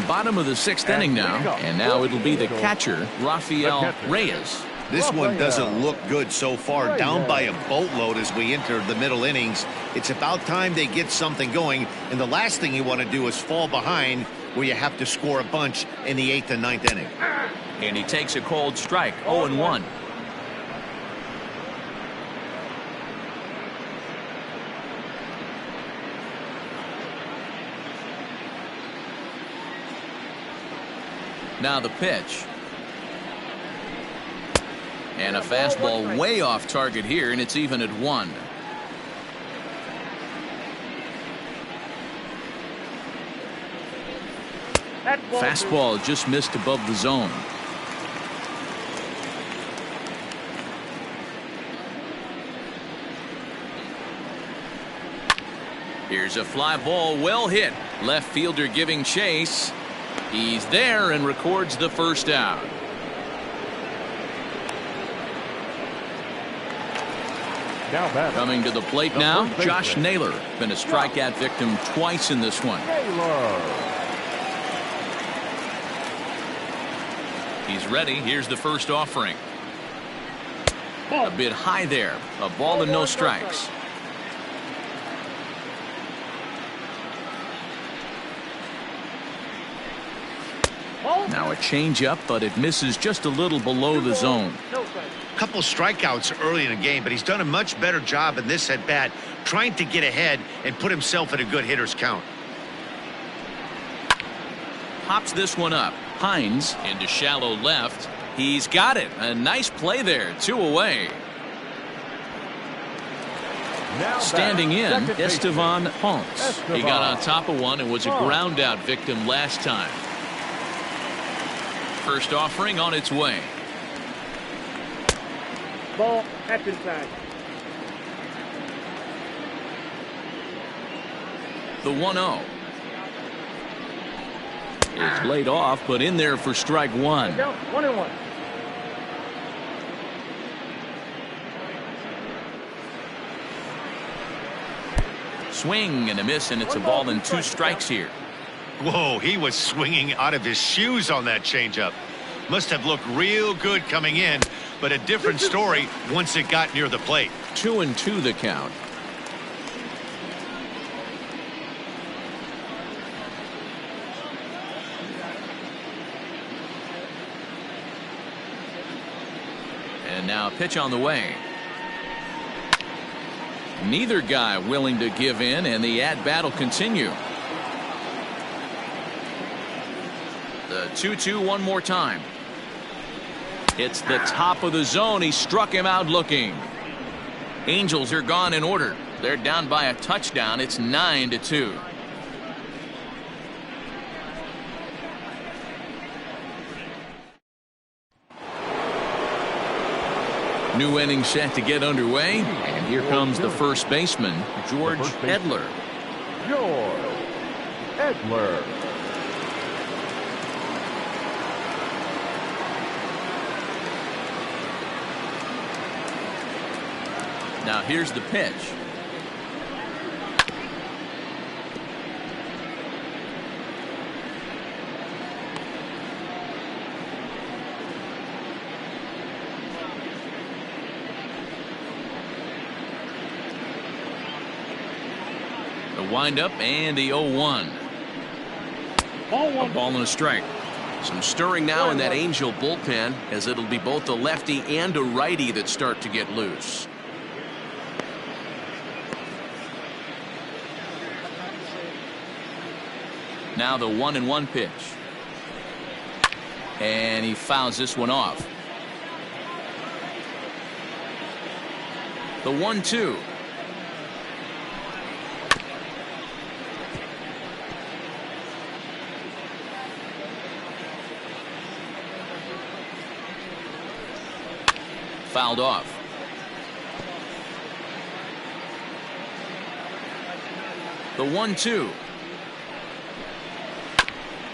Bottom of the 6th inning now, and now it'll be the catcher, Rafael Reyes. This one doesn't look good so far, down by a boatload as we enter the middle innings. It's about time they get something going, and the last thing you want to do is fall behind where you have to score a bunch in the 8th and 9th inning. And he takes a cold strike, 0-1. Now the pitch. And a fastball way off target here, and it's even at 1. Fastball just missed above the zone. Here's a fly ball, well hit. Left fielder giving chase. He's there and records the first out. Coming to the plate now, Josh Naylor. Been a strikeout victim twice in this one. He's ready. Here's the first offering. A bit high there. A ball and no strikes. Now a changeup, but it misses just a little below the zone. Couple strikeouts early in the game, but he's done a much better job in this at bat, trying to get ahead and put himself in a good hitter's count. Pops this one up. Hines into shallow left. He's got it. A nice play there. 2 away. Standing in, Estevan Ponce. He got on top of one and was a ground out victim last time. First offering on its way. Ball at inside. The 1-0 is laid off, but in there for strike 1. 1-1. Swing and a miss, and it's a ball and 2 strikes here. Whoa, he was swinging out of his shoes on that changeup. Must have looked real good coming in, but a different story once it got near the plate. 2-2 the count. And now a pitch on the way. Neither guy willing to give in, and the at-bat will continue. The 2-2 one more time. It's the top of the zone. He struck him out looking. Angels are gone in order. They're down by a touchdown. It's 9-2. New inning set to get underway, and here comes the first baseman, George Edler. George Edler. Now here's the pitch. The windup and the 0-1. A ball and a strike. Some stirring now in that Angel bullpen, as it'll be both a lefty and a righty that start to get loose. Now the 1-1 pitch. And he fouls this one off. The 1-2. Fouled off. The 1-2.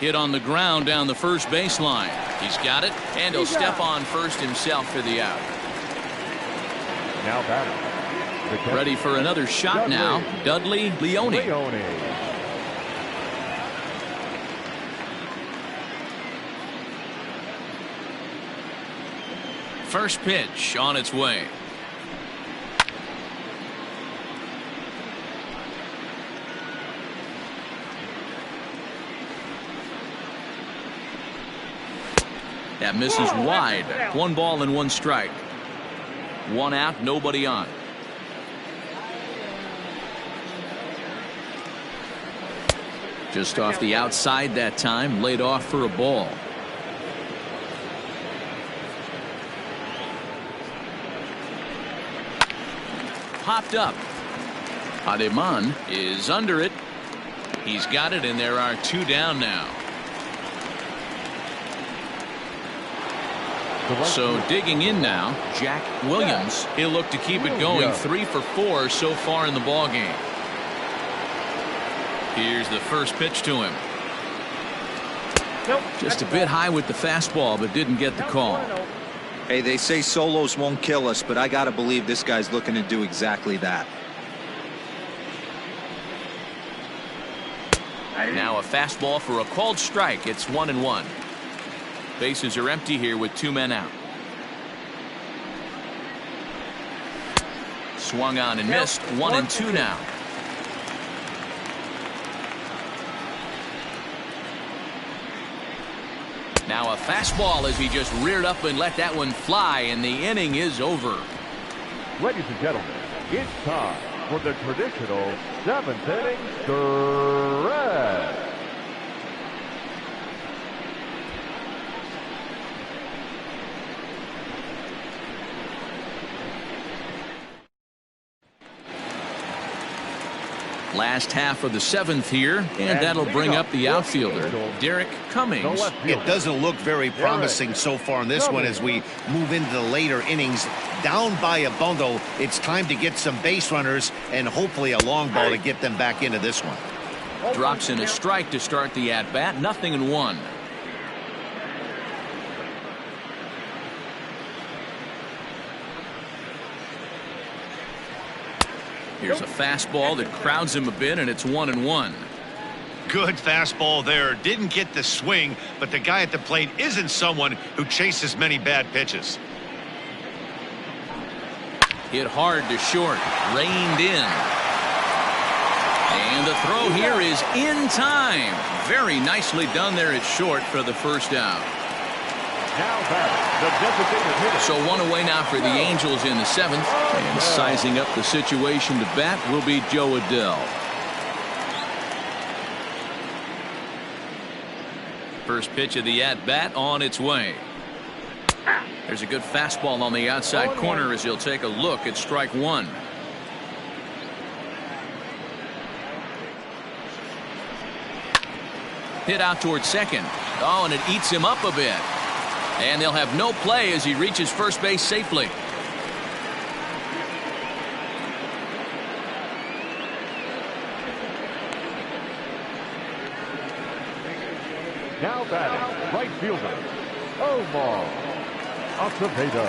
Hit on the ground down the first baseline. He's got it, and he'll step on first himself for the out. Now batting. Ready for another shot now, Dudley Leone. First pitch on its way. That misses wide. 1 ball and 1 strike. 1 out, nobody on. Just off the outside that time, laid off for a ball. Popped up. Ademan is under it. He's got it, and there are 2 down now. So digging in now, Jack Williams. He'll look to keep it going. 3 for 4 so far in the ball game. Here's the first pitch to him. Just a bit high with the fastball, but didn't get the call. Hey, they say solos won't kill us, but I got to believe this guy's looking to do exactly that. Now a fastball for a called strike. It's 1-1. Bases are empty here with 2 men out. Swung on and missed. 1-2 now. Now a fastball as he just reared up and let that one fly, and the inning is over. Ladies and gentlemen, it's time for the traditional 7th inning stretch. Last half of the 7th here, and that'll bring up the outfielder, Derek Cummings. It doesn't look very promising so far in this one as we move into the later innings. Down by a bundle, it's time to get some base runners and hopefully a long ball to get them back into this one. Drops in a strike to start the at-bat. 0-1. Here's a fastball that crowds him a bit, and it's 1-1. Good fastball there. Didn't get the swing, but the guy at the plate isn't someone who chases many bad pitches. Hit hard to short. Reined in. And the throw here is in time. Very nicely done there at short for the first out. So 1 away now for the Angels in the 7th. And sizing up the situation to bat will be Joe Adell. First pitch of the at-bat on its way. There's a good fastball on the outside corner as he'll take a look at strike 1. Hit out towards second. Oh, and it eats him up a bit. And they'll have no play as he reaches first base safely. Now batting, right fielder, Omar Acevedo.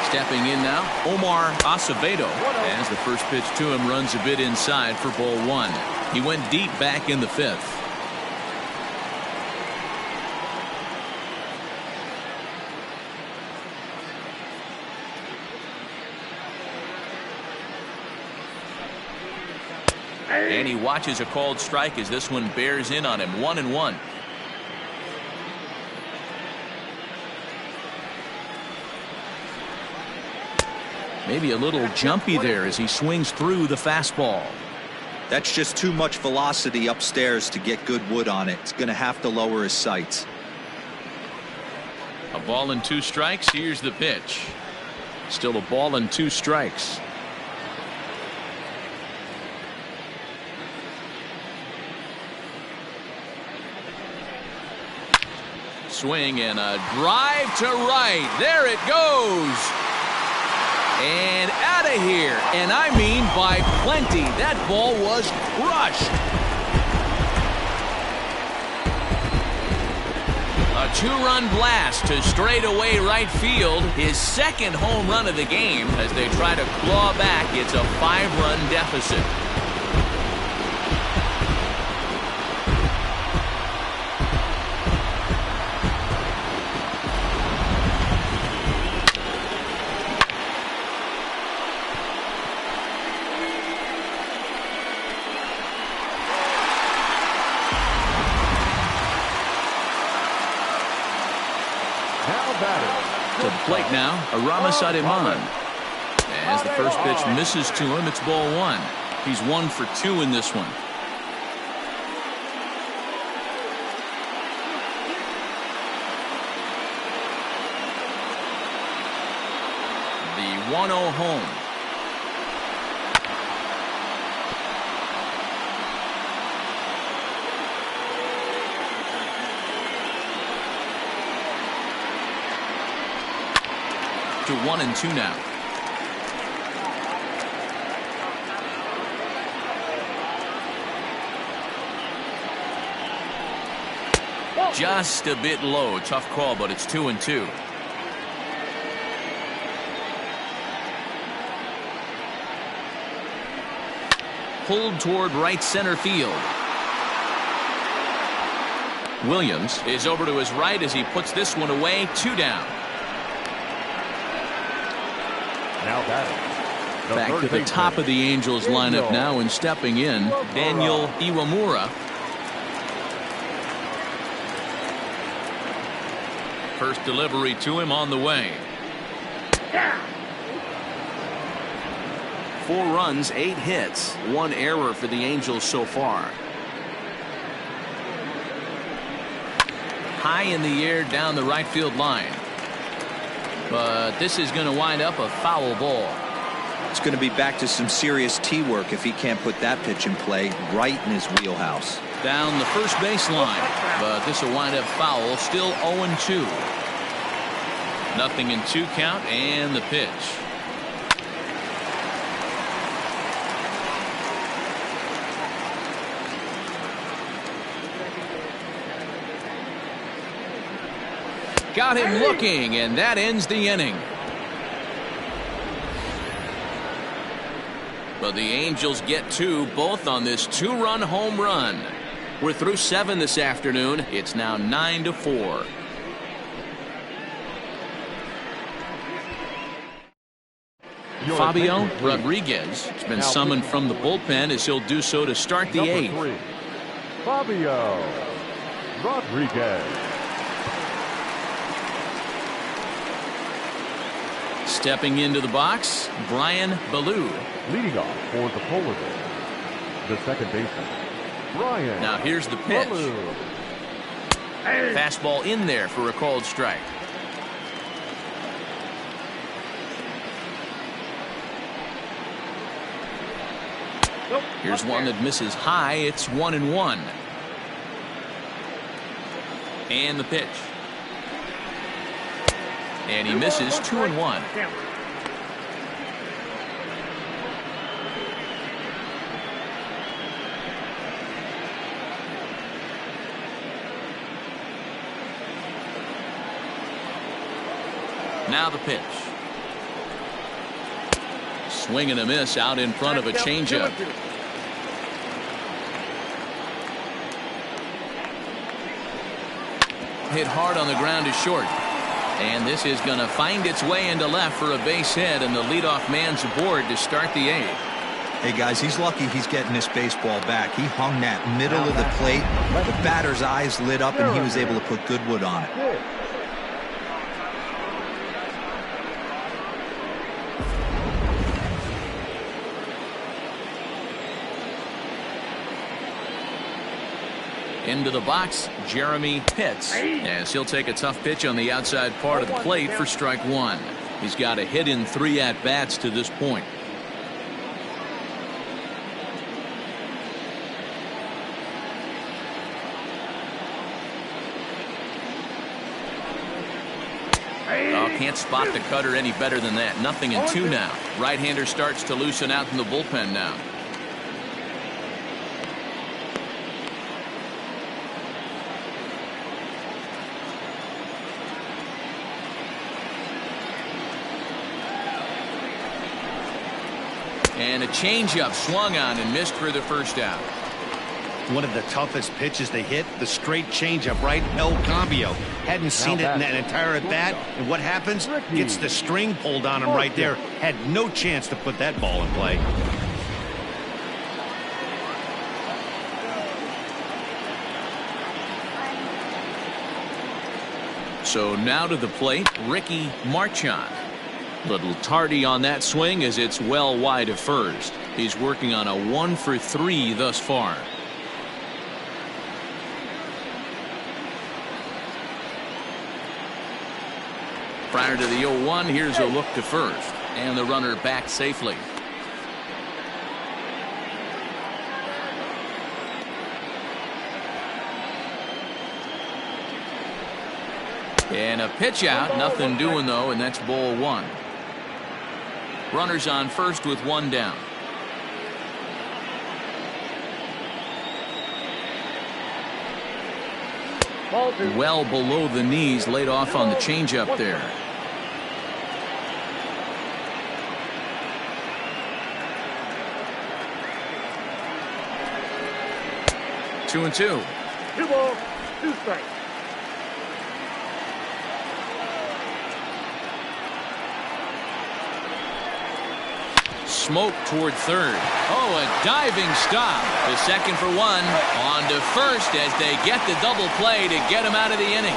Stepping in now, Omar Acevedo, as the first pitch to him runs a bit inside for ball 1. He went deep back in the 5th. And he watches a called strike as this one bears in on him. 1-1. Maybe a little jumpy there as he swings through the fastball. That's just too much velocity upstairs to get good wood on it. It's going to have to lower his sights. A ball and 2 strikes. Here's the pitch. Still a ball and 2 strikes. Swing and a drive to right. There it goes. And out of here. And I mean by plenty. That ball was crushed. A 2-run blast to straightaway right field. His second home run of the game as they try to claw back. It's a 5-run deficit. To the plate now, Aramis Ademan. As the first pitch misses to him, it's ball 1. He's 1 for 2 in this one. The 1-0 home. To 1-2 now. Just a bit low. Tough call, but it's 2-2. Pulled toward right center field. Williams is over to his right as he puts this one away. 2 down. Now batting. Back to the top of the Angels lineup now, and stepping in, Daniel Iwamura. First delivery to him on the way. 4 runs, 8 hits, 1 error for the Angels so far. High in the air down the right field line. But this is going to wind up a foul ball. It's going to be back to some serious tee work if he can't put that pitch in play right in his wheelhouse. Down the first base line, but this will wind up foul. Still 0-2. Nothing in 2 count, and the pitch. Got him looking, and that ends the inning. But the Angels get 2, both on this 2-run home run. We're through 7 this afternoon. It's now 9-4. Fabio Rodriguez has been summoned from the bullpen as he'll do so to start the 8th. Fabio Rodriguez. Stepping into the box, Brian Ballou. Leading off for the Polar Bears, the second baseman, Brian. Now here's the pitch. Fastball in there for a called strike. Here's one that misses high. It's 1-1. And the pitch. And he misses 2-1. Now the pitch. Swing and a miss out in front of a changeup. Hit hard on the ground is short. And this is going to find its way into left for a base hit, and the leadoff man's aboard to start the 8th. Hey guys, he's lucky he's getting this baseball back. He hung that middle of the plate. The batter's eyes lit up and he was able to put good wood on it. Into the box, Jeremy Pitts, as he'll take a tough pitch on the outside part of the plate for strike one. He's got a hit in 3 at-bats to this point. Oh, can't spot the cutter any better than that. 0-2 now. Right-hander starts to loosen out in the bullpen now. And a changeup swung on and missed for the first out. One of the toughest pitches to hit, the straight changeup, right? El Cambio. Hadn't seen it in that entire at bat. And what happens? Gets the string pulled on him right there. Had no chance to put that ball in play. So now to the plate, Ricky Marchand. Little tardy on that swing as it's well wide of first. He's working on a 1-for-3 thus far. Prior to the 0-1, here's a look to first, and the runner back safely. And a pitch out, nothing doing though, and that's ball one. Runners on first with one down. Well below the knees, laid off on the changeup there. Two and two. 2 balls, 2 strikes. Smoke toward third. Oh, a diving stop. The second for one. On to first as they get the double play to get him out of the inning.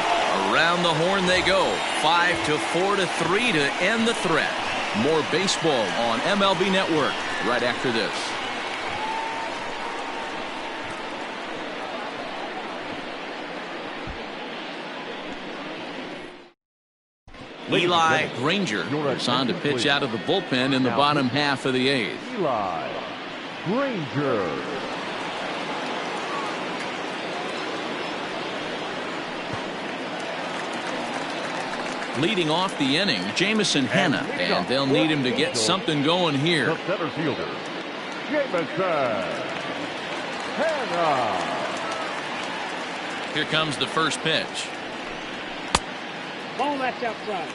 Around the horn they go. 5-4-3 to end the threat. More baseball on MLB Network right after this. Eli Granger is on to pitch out of the bullpen in the bottom half of the 8th. Eli Granger. Leading off the inning, Jamison Hanna, and they'll need him to get something going here. The center fielder, Jamison Hanna. Here comes the first pitch. Ball that's outside.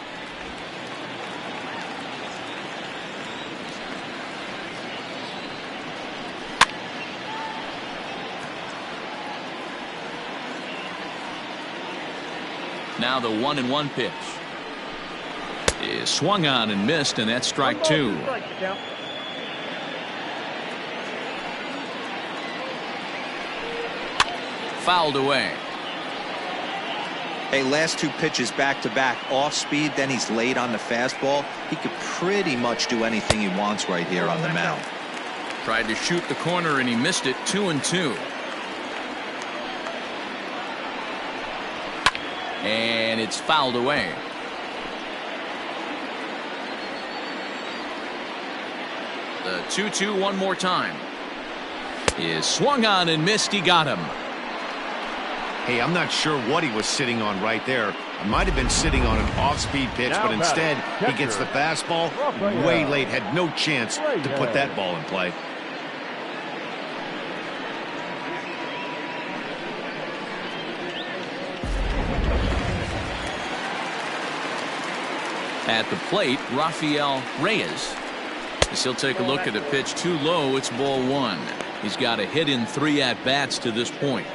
Now the 1-1 pitch is swung on and missed, and that's strike two. Fouled away. Hey, last 2 pitches back to back, off speed, then he's late on the fastball. He could pretty much do anything he wants right here on the mound. Tried to shoot the corner and he missed it. 2-2. And it's fouled away. The 2-2 one more time. Is swung on and missed. He got him. Hey, I'm not sure what he was sitting on right there. It might have been sitting on an off-speed pitch, but instead he gets the fastball way late. Had no chance to put that ball in play. At the plate, Rafael Reyes. As he'll take a look at a pitch too low, it's ball one. He's got a hit in 3 at-bats to this point.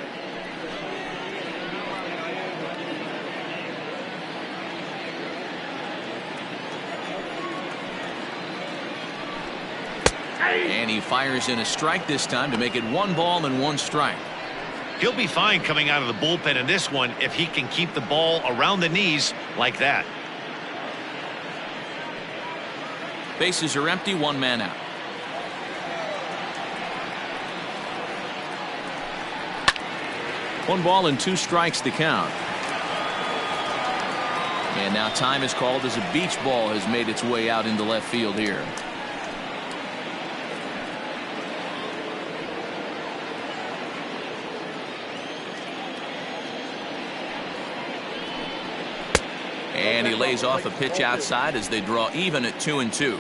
And he fires in a strike this time to make it 1 ball and 1 strike. He'll be fine coming out of the bullpen in this one if he can keep the ball around the knees like that. Bases are empty, 1 man out. 1-2 strikes the count. And now time is called as a beach ball has made its way out into left field here. And he lays off a pitch outside as they draw even at 2-2.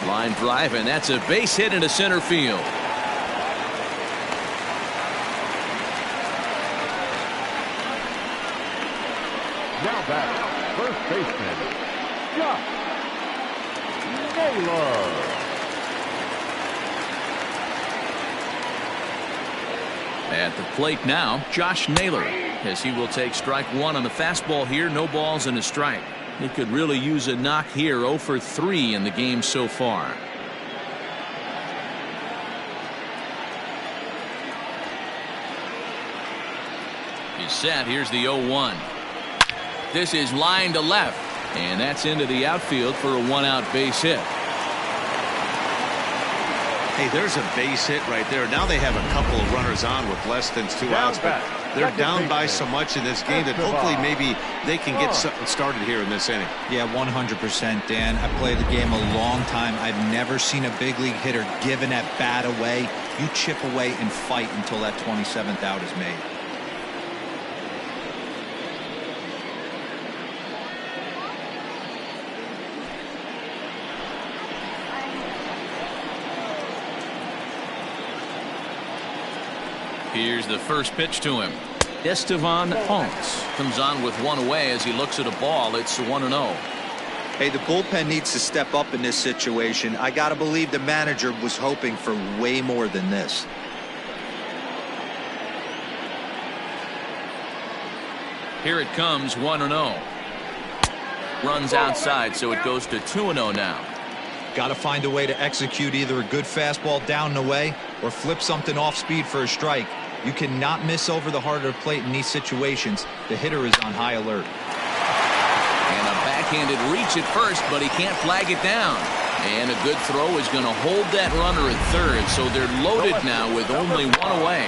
Line drive, and that's a base hit into center field. Now back, first baseman, Josh Naylor. At the plate now, Josh Naylor, as he will take strike one on the fastball here. No balls and a strike. He could really use a knock here. 0 for 3 in the game so far. He's set. Here's the 0-1. This is line to left, and that's into the outfield for a 1-out base hit. Hey, there's a base hit right there. Now they have a couple of runners on with less than 2 outs, but they're down by so much in this game that hopefully maybe they can get something started here in this inning. Yeah, 100%, Dan. I played the game a long time. I've never seen a big league hitter give an at-bat away. You chip away and fight until that 27th out is made. Here's the first pitch to him. Estevan Ponce comes on with one away as he looks at a ball. It's 1-0. Hey, the bullpen needs to step up in this situation. I got to believe the manager was hoping for way more than this. Here it comes, 1-0. Runs outside, so it goes to 2-0 now. Got to find a way to execute either a good fastball down and away or flip something off speed for a strike. You cannot miss over the heart of the plate in these situations. The hitter is on high alert. And a backhanded reach at first, but he can't flag it down. And a good throw is going to hold that runner at third, so they're loaded now with only one away.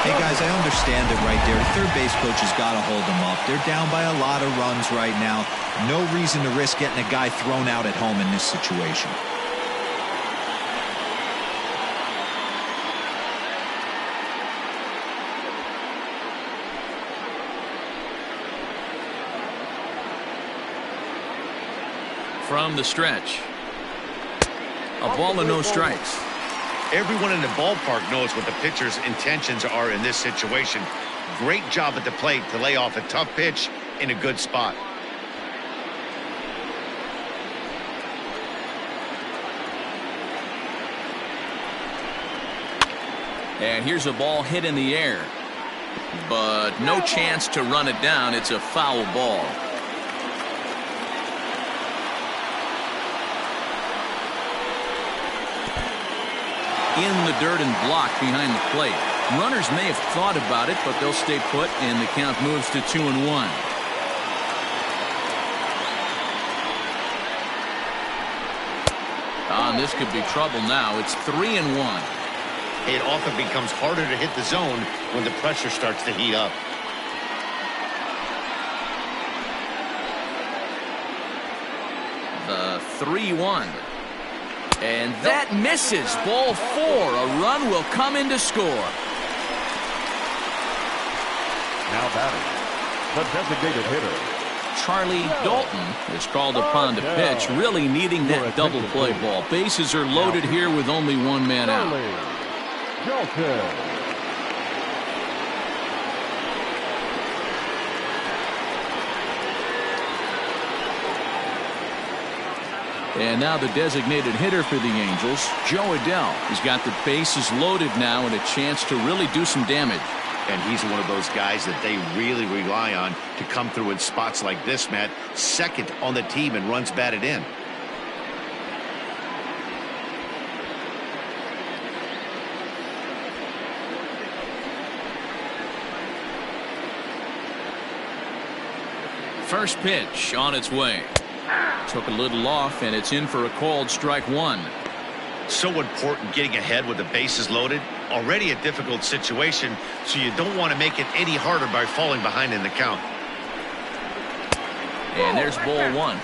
Hey, guys, I understand it right there. Third base coach has got to hold them up. They're down by a lot of runs right now. No reason to risk getting a guy thrown out at home in this situation. From the stretch, a ball and no strikes. Everyone in the ballpark knows what the pitcher's intentions are in this situation. Great job at the plate to lay off a tough pitch in a good spot. And here's a ball hit in the air, but no chance to run it down. It's a foul ball. In the dirt and blocked behind the plate. Runners may have thought about it, but they'll stay put, and the count moves to 2-1. And this could be trouble now. It's 3-1. It often becomes harder to hit the zone when the pressure starts to heat up. The 3-1. And that misses. Ball 4. A run will come in to score. Now batting, the designated hitter, Charlie Dalton is called upon to pitch, really needing that double play ball. Bases are loaded here with only one man out. Dalton. And now the designated hitter for the Angels, Joe Adell, has got the bases loaded now and a chance to really do some damage. And he's one of those guys that they really rely on to come through in spots like this, Matt. Second on the team and runs batted in. First pitch on its way. Took a little off, and it's in for a called strike one. So important getting ahead with the bases loaded. Already a difficult situation, so you don't want to make it any harder by falling behind in the count. And there's ball one.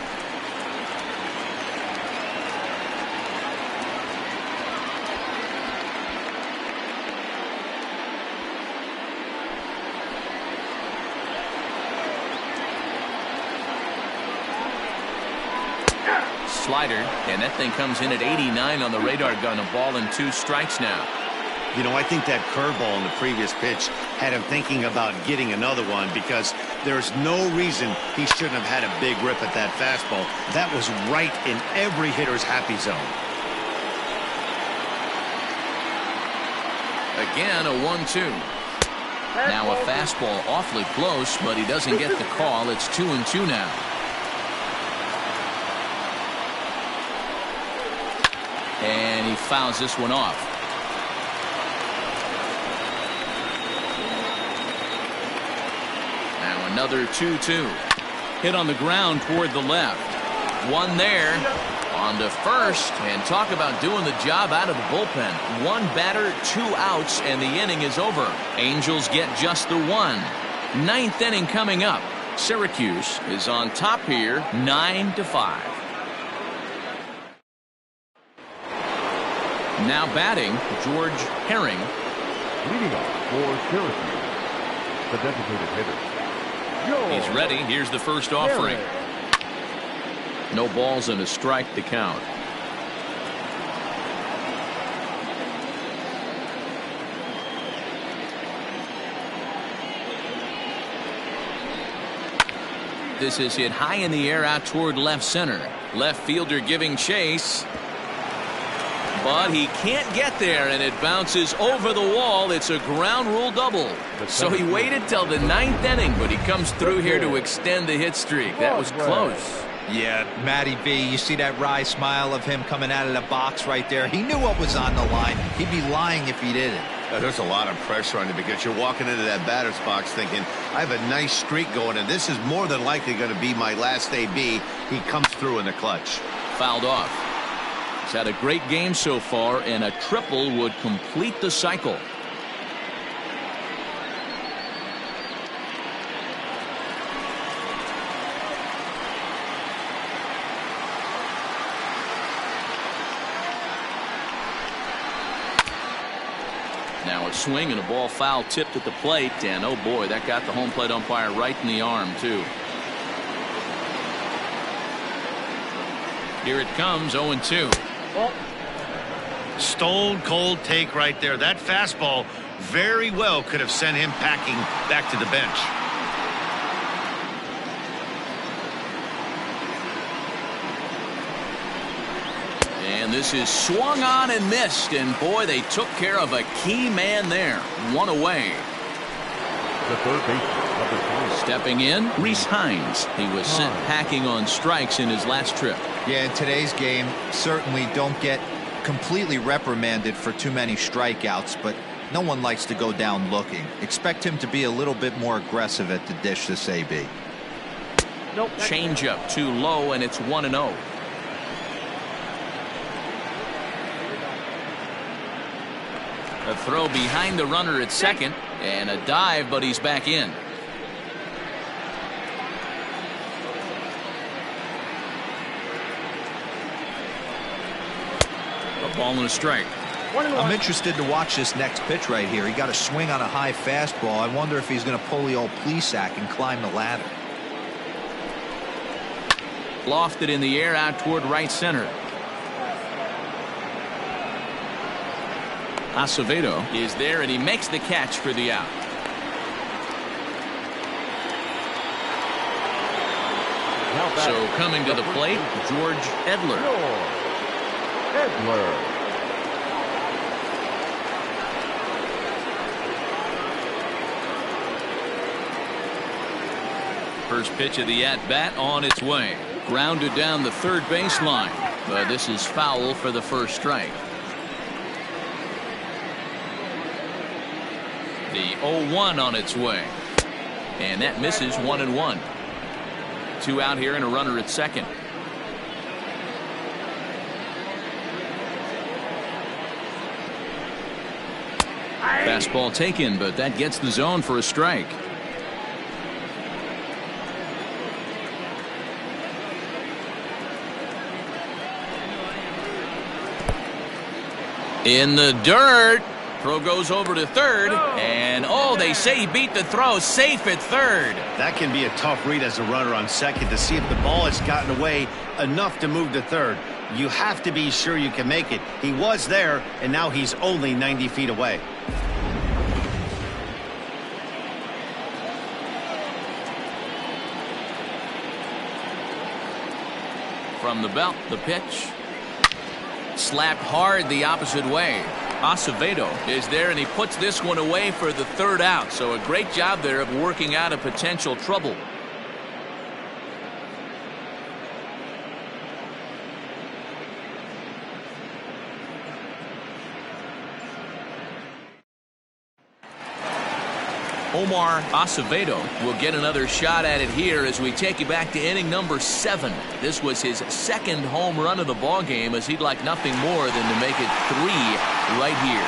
Slider, and that thing comes in at 89 on the radar gun. A ball and 2 strikes now. You know, I think that curveball in the previous pitch had him thinking about getting another one, because there's no reason he shouldn't have had a big rip at that fastball. That was right in every hitter's happy zone. Again, a 1-2. Now a fastball awfully close, but he doesn't get the call. It's 2-2 now. And he fouls this one off. Now another 2-2. Hit on the ground toward the left. One there. On to first. And talk about doing the job out of the bullpen. 1 batter, 2 outs, and the inning is over. Angels get just the 1. 9th inning coming up. Syracuse is on top here, 9-5. Now batting, George Herring. Leading off for Syracuse, the designated hitter. He's ready. Here's the first offering. No balls and a strike to count. This is hit high in the air out toward left center. Left fielder giving chase. But he can't get there, and it bounces over the wall. It's a ground rule double. So he waited till the 9th inning, but he comes through here to extend the hit streak. That was close. Yeah, Matty V, you see that wry smile of him coming out of the box right there. He knew what was on the line. He'd be lying if he didn't. There's a lot of pressure on you, because you're walking into that batter's box thinking, I have a nice streak going, and this is more than likely going to be my last AB. He comes through in the clutch. Fouled off. He's had a great game so far, and a triple would complete the cycle. Now a swing and a ball foul tipped at the plate, and oh boy, that got the home plate umpire right in the arm too. Here it comes, 0-2. Stone cold take right there. That fastball very well could have sent him packing back to the bench. And this is swung on and missed, and boy, they took care of a key man there. 1 away. The third baseman, number 3. Stepping in, Reese Hines. He was sent packing on strikes in his last trip. Yeah, in today's game, certainly don't get completely reprimanded for too many strikeouts, but no one likes to go down looking. Expect him to be a little bit more aggressive at the dish this AB. Nope. Changeup too low, and it's 1-0. A throw behind the runner at second, and a dive, but he's back in. A ball and a strike. I'm interested to watch this next pitch right here. He got a swing on a high fastball. I wonder if he's going to pull the old Plesac and climb the ladder. Lofted in the air out toward right center. Acevedo is there, and he makes the catch for the out. So coming to the plate, George Edler. First pitch of the at-bat on its way. Grounded down the third baseline. But this is foul for the first strike. The 0-1 on its way. And that misses 1-1. 2 out here and a runner at second. Fastball taken, but that gets the zone for a strike. In the dirt. Throw goes over to third, and they say he beat the throw, safe at third. That can be a tough read as a runner on second to see if the ball has gotten away enough to move to third. You have to be sure you can make it. He was there, and now he's only 90 feet away. From the belt, the pitch. Slapped hard the opposite way. Acevedo is there, and he puts this one away for the third out. So a great job there of working out a potential trouble. Omar Acevedo will get another shot at it here as we take you back to inning number 7. This was his second home run of the ball game, as he'd like nothing more than to make it 3 right here.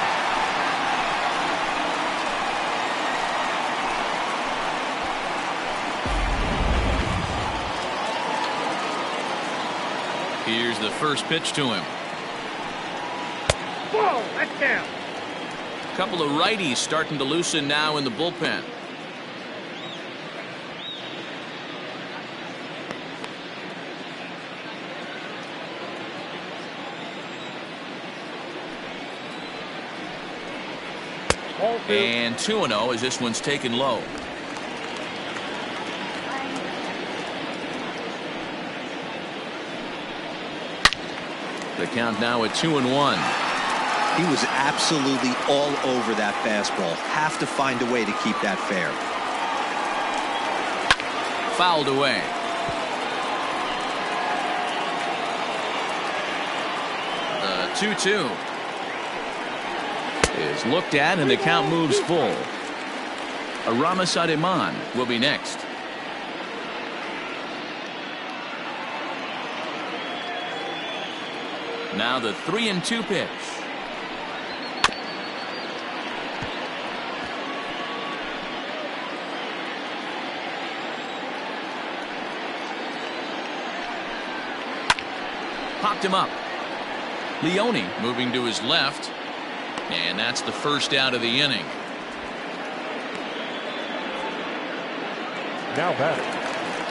Here's the first pitch to him. Whoa, that's down. Couple of righties starting to loosen now in the bullpen. And 2-0 as this one's taken low. The count now at 2-1. He was absolutely all over that fastball. Have to find a way to keep that fair. Fouled away. The 2-2 is looked at, and the count moves full. Aramis Ademan will be next. Now the 3-2 pitch. Popped him up. Leone moving to his left, and that's the first out of the inning. Now batting,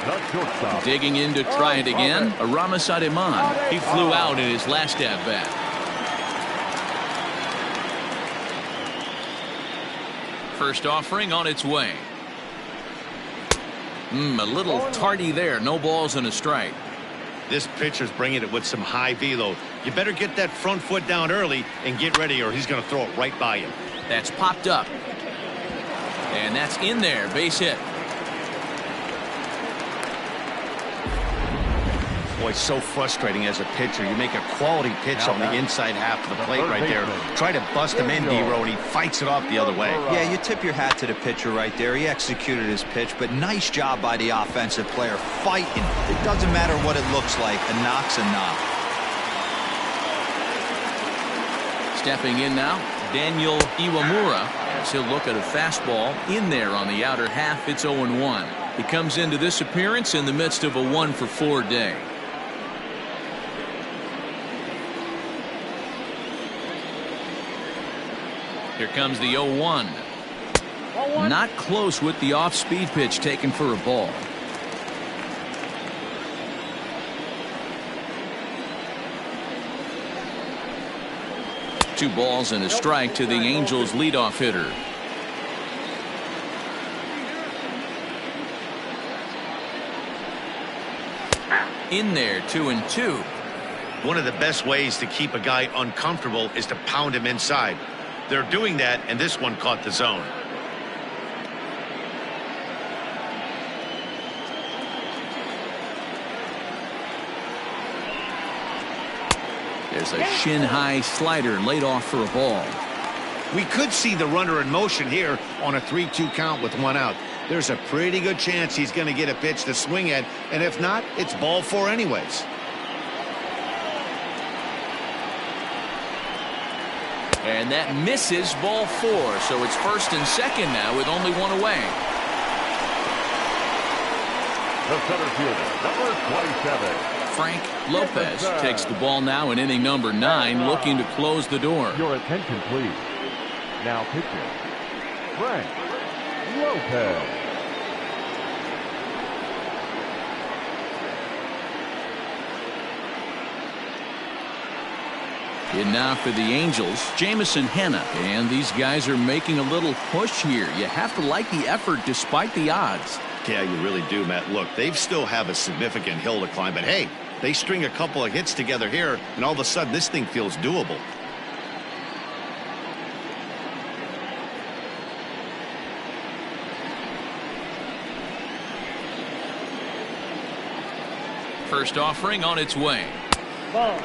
the shortstop. Digging in to try it again, Aramis Ademan. He flew out in his last at bat. First offering on its way. A little tardy there. No balls and a strike. This pitcher's bringing it with some high velo. You better get that front foot down early and get ready, or he's going to throw it right by you. That's popped up. And that's in there. Base hit. Boy, it's so frustrating as a pitcher. You make a quality pitch on the inside half of the plate right there. Try to bust him in, D-Row, and he fights it off the other way. Yeah, you tip your hat to the pitcher right there. He executed his pitch, but nice job by the offensive player fighting. It doesn't matter what it looks like. A knock's a knock. Stepping in now, Daniel Iwamura, as he'll look at a fastball in there on the outer half. It's 0-1. He comes into this appearance in the midst of a 1-for-4 day. Here comes the 0-1. Not close with the off-speed pitch taken for a ball. Two balls and a strike to the Angels leadoff hitter. In there, 2-2. One of the best ways to keep a guy uncomfortable is to pound him inside. They're doing that, and this one caught the zone. There's a shin-high slider laid off for a ball. We could see the runner in motion here on a 3-2 count with 1 out. There's a pretty good chance he's going to get a pitch to swing at, and if not, it's ball 4 anyways. And that misses ball 4. So it's 1st and 2nd now with only one away. The center fielder, number 27. Frank Lopez takes the ball now in inning number 9, looking to close the door. Your attention, please. Now pitching, Frank Lopez. And now for the Angels, Jamison Hanna. And these guys are making a little push here. You have to like the effort despite the odds. Yeah, you really do, Matt. Look, they still have a significant hill to climb, but hey, they string a couple of hits together here, and all of a sudden this thing feels doable. First offering on its way. Ball.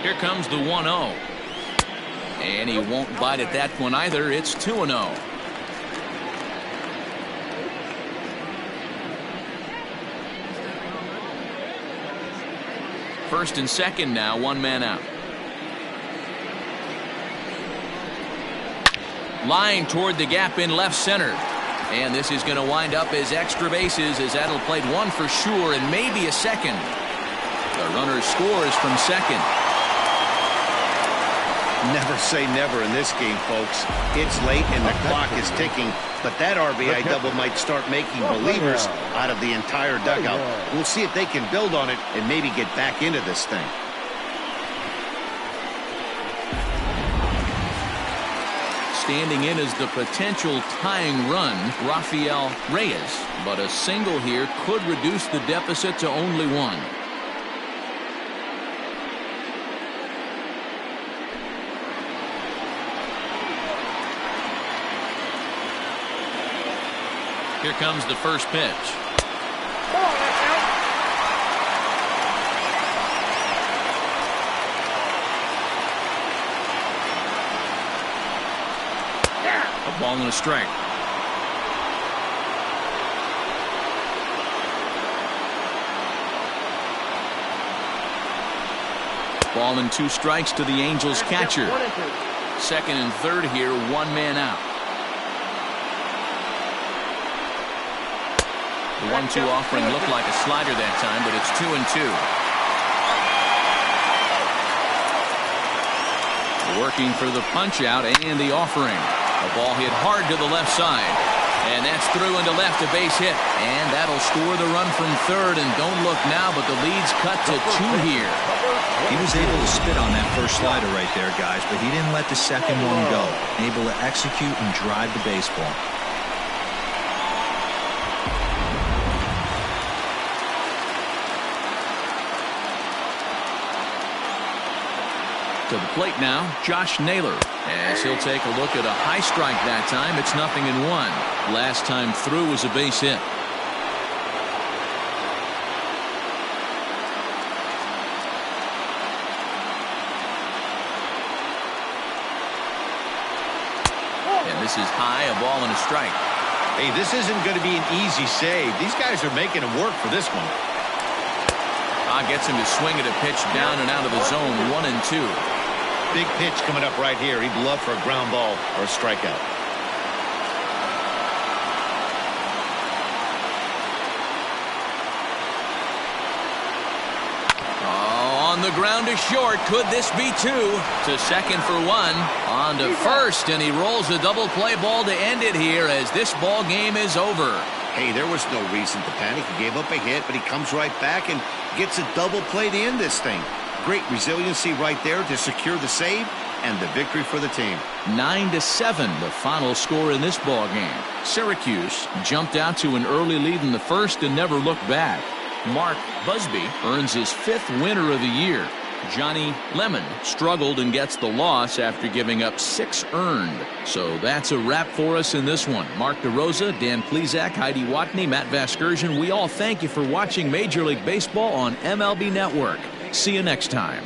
Here comes the 1-0. And he won't bite at that one either. It's 2-0. First and 2nd now, 1 man out. Line toward the gap in left center. And this is going to wind up as extra bases, as that'll play 1 for sure and maybe a second. The runner scores from second. Never say never in this game, folks. It's late and the clock is ticking, but that RBI double might start making believers out of the entire dugout. We'll see if they can build on it and maybe get back into this thing. Standing in as the potential tying run, Rafael Reyes, but a single here could reduce the deficit to only 1. Here comes the first pitch. A ball and a strike. Ball and 2 strikes to the Angels catcher. 2nd and 3rd here, 1 man out. The 1-2 offering looked like a slider that time, but it's 2-2. Working for the punch out and the offering. A ball hit hard to the left side. And that's through into left, a base hit. And that'll score the run from 3rd. And don't look now, but the lead's cut to 2 here. He was able to spit on that first slider right there, guys, but he didn't let the second one go. Able to execute and drive the baseball. To the plate now, Josh Naylor, as he'll take a look at a high strike that time. It's 0-1. Last time through was a base hit. And this is high, a ball and a strike. Hey, this isn't going to be an easy save. These guys are making him work for this one. Gets him to swing at a pitch down and out of the zone, 1-2. Big pitch coming up right here. He'd love for a ground ball or a strikeout. Oh, on the ground to short. Could this be 2? To second for 1. On to first, and he rolls a double play ball to end it here as this ball game is over. Hey, there was no reason to panic. He gave up a hit, but he comes right back and gets a double play to end this thing. Great resiliency right there to secure the save and the victory for the team. 9-7, the final score in this ball game. Syracuse jumped out to an early lead in the first and never looked back. Mark Busby earns his 5th winner of the year. Johnny Lemon struggled and gets the loss after giving up 6 earned. So that's a wrap for us in this one. Mark DeRosa, Dan Plezak, Heidi Watney, Matt Vasgersian, we all thank you for watching Major League Baseball on MLB Network. See you next time.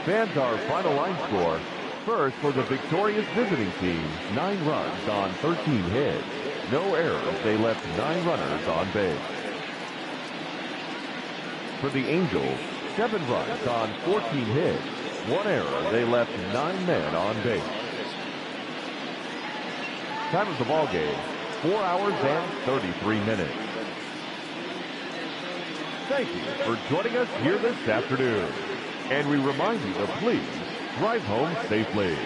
Fans, our final line score. First, for the victorious visiting team, 9 runs on 13 hits. No errors, they left 9 runners on base. For the Angels, 7 runs on 14 hits. 1 error, they left 9 men on base. Time of the ball game, 4 hours and 33 minutes. Thank you for joining us here this afternoon. And we remind you to please drive home safely.